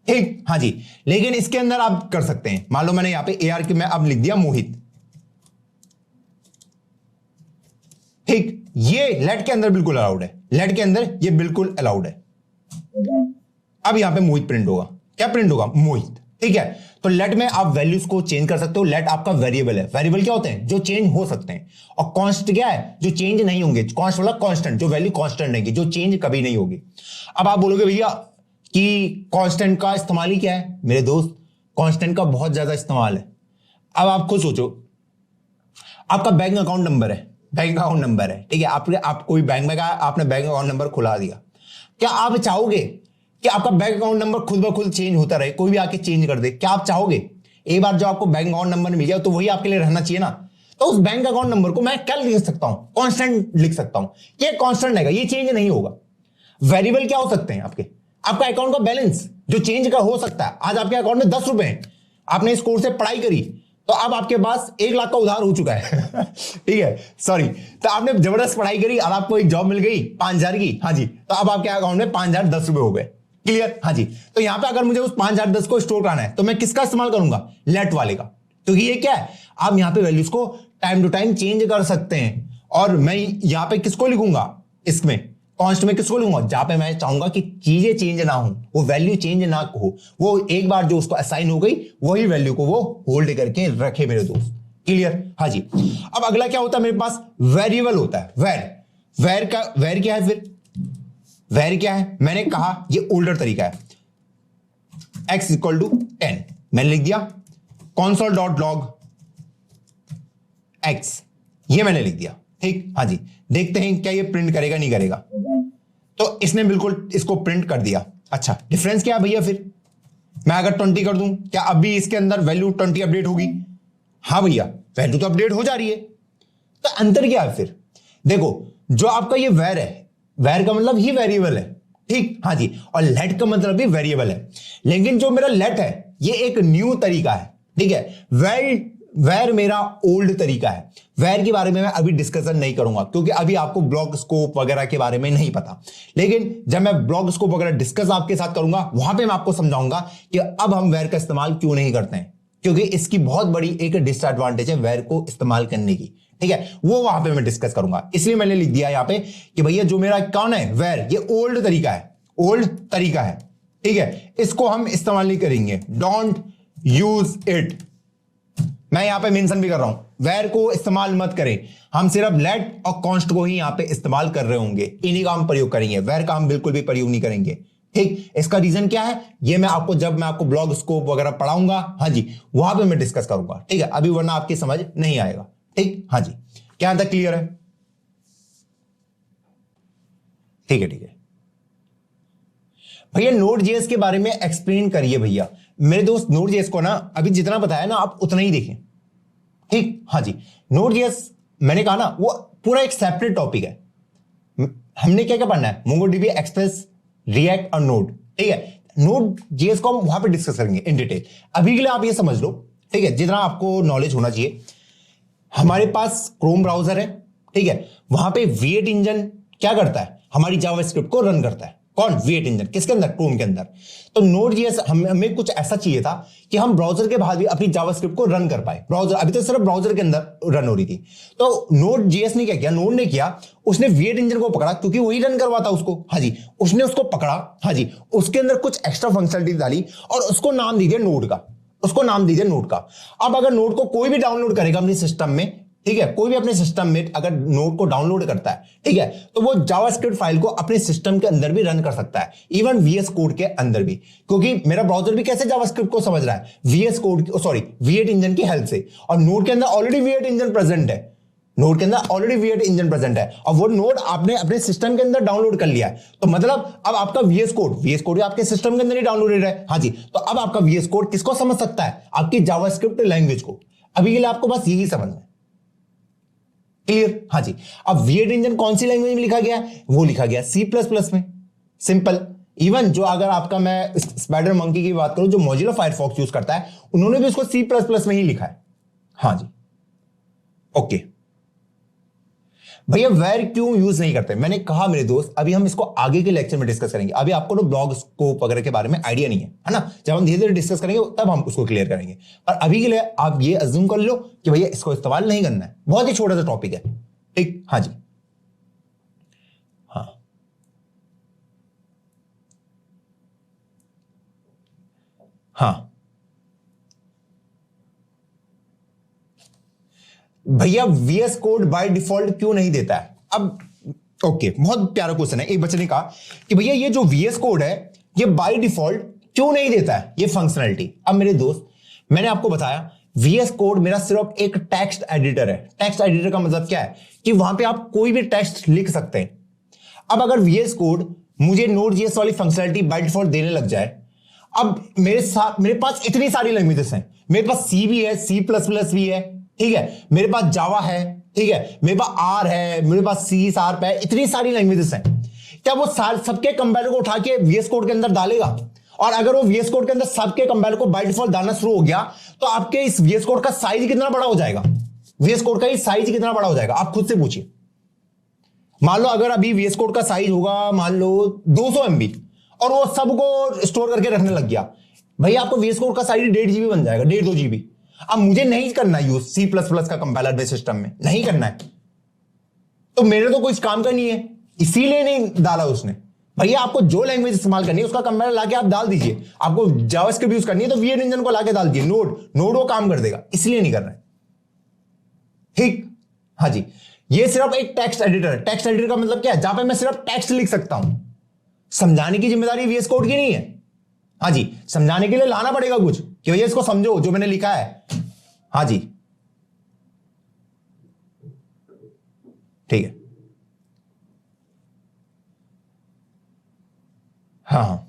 ठीक, हाँ जी, लेकिन इसके अंदर आप कर सकते हैं। मान लो मैंने यहां पे AR के मैं अब लिख दिया मोहित। ठीक, ये लेट के अंदर बिल्कुल अलाउड है, लेट के अंदर ये बिल्कुल अलाउड है। अब यहां पे मोहित प्रिंट होगा, क्या प्रिंट होगा, मोहित। ठीक है, तो लेट में आप वैल्यूज को चेंज कर सकते हो। लेट आपका वेरिएबल है, वेरिएबल क्या होते हैं, जो चेंज हो सकते हैं। और कॉन्स्ट क्या है, जो चेंज नहीं होंगे। कॉन्स्ट मतलब कांस्टेंट, जो वैल्यू कांस्टेंट रहेगी, जो चेंज कभी नहीं होगी। अब आप बोलोगे भैया कि कांस्टेंट का इस्तेमाल ही क्या है, मेरे दोस्त कांस्टेंट का बहुत ज्यादा इस्तेमाल है। अब आप खुद सोचो, आपका बैंक अकाउंट नंबर है, बैंक अकाउंट नंबर है, ठीक है, आप कोई बैंक में गया, आपने बैंक अकाउंट नंबर खुला दिया, क्या आप चाहोगे कि आपका बैंक अकाउंट नंबर खुद ब खुद चेंज होता रहे, कोई भी आके चेंज कर दे? क्या आप चाहोगे? एक बार जो आपको बैंक अकाउंट नंबर मिल गया तो वही आपके लिए रहना चाहिए ना। तो उस बैंक अकाउंट नंबर को मैं क्या लिख सकता हूं, कांस्टेंट लिख सकता हूं। ये कांस्टेंट रहेगा, ये चेंज नहीं होगा। वेरिएबल क्या हो सकते हैं आपका अकाउंट का बैलेंस जो चेंज का हो सकता है। आज आपके अकाउंट में 10 रुपए हैं, आपने इस कोर्स से पढ़ाई करी तो अब आपके पास 1 लाख का उधार हो चुका है ठीक है, सॉरी, तो आपने जबरदस्त पढ़ाई करी और आपको एक जॉब मिल गई 5,000 की, हाँ जी, तो अब आपके अकाउंट में 5,010 रुपए हो गए। क्लियर, हाँ जी। तो यहां पे अगर मुझे उस 5,010 को स्टोर कराना है तो मैं किसका इस्तेमाल करूंगा, लेट वाले का, क्योंकि ये क्या है, आप यहां पे वैल्यूज को टाइम टू टाइम चेंज कर सकते हैं। और मैं यहां पे किसको लिखूंगा, इसमें कॉन्स्ट में किसको लूंगा, जहां पे मैं चाहूंगा कि चीजें चेंज ना हो, वो वैल्यू चेंज ना हो, वो एक बार जो उसको असाइन हो गई वही वैल्यू को वो होल्ड करके रखे मेरे दोस्त। क्लियर, हाँ जी। अब अगला क्या होता है मेरे पास, वेरिएबल होता है, वेर क्या है, फिर वेर क्या है, मैंने कहा ये ओल्डर तरीका है, x इक्वल टू 10 मैंने लिख दिया, console डॉट लॉग x, ये मैंने लिख दिया। ठीक, हाँ जी, देखते हैं क्या ये प्रिंट करेगा नहीं करेगा। तो इसने बिल्कुल इसको प्रिंट कर दिया। अच्छा, डिफरेंस क्या है भैया, फिर मैं अगर 20 कर दूं, क्या अभी इसके अंदर वैल्यू 20 अपडेट होगी? हाँ भैया, वैल्यू तो अपडेट हो जा रही है। तो अंतर क्या है फिर, देखो, जो आपका ये वेर है, वेर का मतलब ही वेरिएबल है, ठीक, हाँ जी, और लेट का मतलब भी वेरिएबल है। लेकिन जो मेरा लेट है ये एक न्यू तरीका है, ठीक है। वेर मेरा ओल्ड तरीका है। वेर के बारे में मैं अभी डिस्कशन नहीं करूंगा क्योंकि अभी आपको ब्लॉक स्कोप वगैरह के बारे में नहीं पता। लेकिन जब मैं ब्लॉक स्कोप वगैरह डिस्कस आपके साथ करूंगा वहां पे मैं आपको समझाऊंगा कि अब हम वेर का इस्तेमाल क्यों नहीं करते हैं, क्योंकि इसकी बहुत बड़ी एक डिसएडवांटेज है वेर को इस्तेमाल करने की, ठीक है, वो वहां पे मैं डिस्कस करूंगा। इसलिए मैंने लिख दिया यहां पे कि भैया जो मेरा कौन है, वेर, ये ओल्ड तरीका है, ओल्ड तरीका है, ठीक है, इसको हम इस्तेमाल नहीं करेंगे, डोंट यूज इट। मैं यहां पे मेंशन भी कर रहा हूं, वेर को इस्तेमाल मत करें, हम सिर्फ लेट और कॉन्स्ट को ही यहां पे इस्तेमाल कर रहे होंगे, इन्हीं का हम प्रयोग करेंगे, वेर का हम बिल्कुल भी प्रयोग नहीं करेंगे। ठीक, इसका रीजन क्या है ये मैं आपको जब मैं आपको ब्लॉग स्कोप वगैरह पढ़ाऊंगा, हाँ जी, वहां पे मैं डिस्कस करूंगा, ठीक है, अभी वरना आपकी समझ नहीं आएगा। ठीक, हाँ जी, क्या तक क्लियर है? ठीक है, ठीक है भैया, नोड जेएस के बारे में एक्सप्लेन करिए भैया। मेरे दोस्त, नोड जेएस को ना अभी जितना बताया ना आप उतना ही देखें, ठीक, हाँ जी। नोड जेएस मैंने कहा ना वो पूरा एक सेपरेट टॉपिक है। हमने क्या क्या पढ़ना है, मोंगोडीबी एक्सप्रेस रिएक्ट और नोड, ठीक है। नोड जेएस को हम वहां पे डिस्कस करेंगे इन डिटेल। अभी के लिए आप ये समझ लो, ठीक है, जितना आपको नॉलेज होना चाहिए, हमारे पास क्रोम ब्राउजर है, ठीक है, वहां पे V8 इंजन क्या करता है, हमारी जावास्क्रिप्ट को रन करता है। कौन? V8 engine. किसके अंदर? क्रोम के अंदर। तो Node.js हमें कुछ ऐसा चाहिए था कि हम ब्राउजर के बाद भी अपनी जावास्क्रिप्ट को रन कर पाए। ब्राउजर अभी तो सिर्फ ब्राउजर के अंदर रन हो रही थी, तो Node.js ने क्या किया, नोड ने किया, उसने V8 इंजन को पकड़ा, क्योंकि वही रन करवाता उसको, हाँ जी, उसने उसको पकड़ा, हाँ जी, उसके अंदर कुछ एक्स्ट्रा फंक्शनलिटी डाली और उसको नाम दे दिया नोड का, उसको नाम दीजिए नोड का। अब अगर नोड को कोई भी डाउनलोड करेगा अपने सिस्टम में, ठीक है, कोई भी अपने सिस्टम में अगर नोड को डाउनलोड करता है, ठीक है, तो वो जावास्क्रिप्ट फाइल को अपने सिस्टम के अंदर भी रन कर सकता है, इवन VS कोड के अंदर भी, क्योंकि मेरा ब्राउजर भी कैसे जावास्क्रिप्ट को समझ रहा है, VS code, sorry, V8 engine की हेल्प से। और नोड के अंदर ऑलरेडी V8 इंजन प्रेजेंट है, नोड के अंदर ऑलरेडी V8 इंजन प्रेजेंट है, और वो नोड आपने अपने सिस्टम के अंदर डाउनलोड कर लिया है, तो मतलब अब आपका VS कोड आपके सिस्टम के अंदर ही डाउनलोडेड है, हाँ जी, तो अब आपका VS कोड किसको समझ सकता है, आपकी जावास्क्रिप्ट लैंग्वेज को। अभी के लिए आपको बस यही समझना है, क्लियर? हाँ जी। अब V8 इंजन कौन सी लैंग्वेज में लिखा गया? वो लिखा गया C++ में, सिंपल। इवन जो अगर आपका मैं स्पाइडर मंकी की बात करूं, जो मोजिला फायरफॉक्स यूज करता है, उन्होंने भी उसको C++ में ही लिखा है, हाँ जी, ओके। भैया वेर क्यों यूज नहीं करते? मैंने कहा मेरे दोस्त, अभी हम इसको आगे के लेक्चर में डिस्कस करेंगे। अभी आपको तो ब्लॉग स्कोप वगैरह के बारे में आइडिया नहीं है ना, जब हम धीरे धीरे डिस्कस करेंगे तब हम उसको क्लियर करेंगे। पर अभी के लिए आप ये अज्यूम कर लो कि भैया इसको इस्तेमाल नहीं करना है, बहुत ही छोटा सा टॉपिक है, ठीक, हाँ जी, हाँ हाँ भैया VS कोड बाय डिफॉल्ट क्यों नहीं देता है? अब ओके, बहुत प्यारा क्वेश्चन है। एक बच्चे ने कहा कि भैया ये जो VS कोड है ये बाय डिफॉल्ट क्यों नहीं देता है ये फंक्शनलिटी। अब मेरे दोस्त, मैंने आपको बताया VS कोड मेरा सिर्फ एक टेक्स्ट एडिटर है। टेक्स्ट एडिटर का मतलब क्या है कि वहां पे आप कोई भी टेक्स्ट लिख सकते हैं। अब अगर VS कोड मुझे Node.js वाली फंक्शनलिटी बाय डिफॉल्ट देने लग जाए, अब मेरे पास इतनी सारी लैंग्वेजेस हैं, मेरे पास C भी है, C++ भी है, ठीक है, मेरे पास जावा है, ठीक है, मेरे पास R है, मेरे पास C शार्प है, इतनी सारी लैंग्वेजेस हैं। क्या वो सबके कंपाइलर को उठा के VS कोड के अंदर डालेगा? और अगर वो VS कोड के अंदर सबके कंपाइलर को बाय डिफॉल्ट डालना शुरू हो गया, तो आपके इस VS कोड का साइज कितना बड़ा हो जाएगा? VS कोड का ही साइज कितना बड़ा हो जाएगा, आप खुद से पूछिए। मान लो अगर अभी VS कोड का साइज होगा मान लो 200 MB, और वो सबको स्टोर करके रखने लग गया, भैया आपको VS कोड का साइज 1.5 GB बन जाएगा, 1.5-2 GB। अब मुझे नहीं करना यूज C++ का कंपाइलर बेस सिस्टम में, नहीं करना है, तो मेरे तो कोई काम का नहीं है, इसीलिए नहीं डाला उसने। भैया आपको जो लैंग्वेज इस्तेमाल करनी है उसका कंपाइलर लाके आप डाल दीजिए। आपको जावास्क्रिप्ट यूज करनी है तो V8 इंजन को लाके डाल दीजिए, नोड वो काम कर देगा, इसलिए नहीं कर रहा है, ठीक, हाँ जी। ये सिर्फ एक टेक्स्ट एडिटर है। टेक्स्ट एडिटर का मतलब क्या है? जहां पे मैं सिर्फ टेक्स्ट लिख सकता हूं। समझाने की जिम्मेदारी VS कोड की नहीं है, हाँ जी, समझाने के लिए लाना पड़ेगा कुछ कि भैया इसको समझो जो मैंने लिखा है, हाँ जी, ठीक है, हाँ हाँ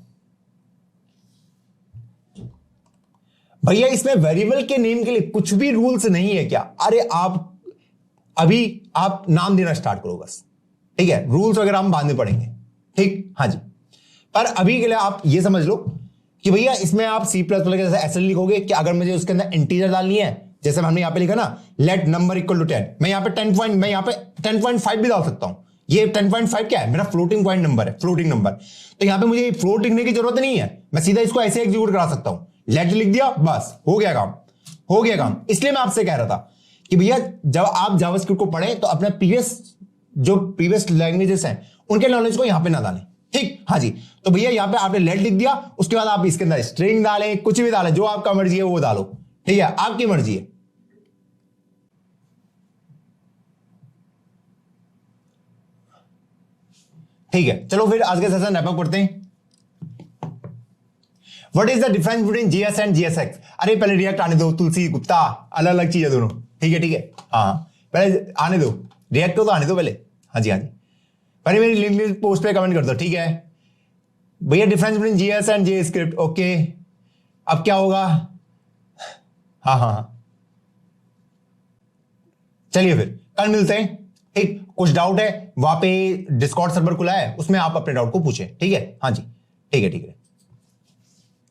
भैया इसमें वेरिएबल के नेम के लिए कुछ भी रूल्स नहीं है क्या? अरे अभी आप नाम देना स्टार्ट करो बस, ठीक है, रूल्स वगैरह हम बाद में पढ़ेंगे, ठीक, हाँ जी। पर अभी के लिए आप ये समझ लो कि भैया इसमें आप C++ के जैसे ऐसे लिखोगे कि अगर मुझे उसके अंदर इंटीजर डालनी है, जैसे हमने यहां पे लिखा ना, लेट नंबर इक्वल टू 10, मैं यहां पे मैं यहां पे 10.5 भी डाल सकता हूं। ये 10.5 क्या है? मेरा फ्लोटिंग पॉइंट नंबर है, फ्लोटिंग नंबर। तो यहां पे मुझे फ्लोट लिखने की जरूरत नहीं है, मैं सीधा इसको ऐसे एग्जीक्यूट करा सकता हूं। लेट लिख दिया, बस हो गया काम, हो गया काम। इसलिए मैं आपसे कह रहा था कि भैया जब आप जावास्क्रिप्ट को पढ़ें तो अपने प्रीवियस लैंग्वेजेस हैं उनके नॉलेज को यहां पे ना डालें, ठीक, हाँ जी। तो भैया यहां पे आपने लेट लिख दिया, उसके बाद आप इसके अंदर स्ट्रिंग डालें, कुछ भी डालें, जो आपका मर्जी है वो डालो, ठीक है, आपकी मर्जी है। ठीक है, चलो फिर आज के सेशन रैप अप करते हैं। What is the difference between GS and GSX? अरे पहले रिएक्ट आने दो, तुलसी गुप्ता, अलग अलग चीज है दोनों, ठीक है, ठीक है, हाँ पहले आने दो, रिएक्ट तो आने दो पहले, हाँ जी, हाँ जी, पहले मेरी लिंक पोस्ट पे कमेंट कर दो, ठीक है भैया। Difference between GS and JavaScript, okay, अब क्या होगा? हाँ हाँ हाँ, चलिए फिर कल मिलते हैं, ठीक, कुछ डाउट है वहां पे डिस्कॉर्ड सर्वर खुला है, उसमें आप अपने डाउट को पूछे। ठीक है, हाँ जी, ठीक है ठीक है।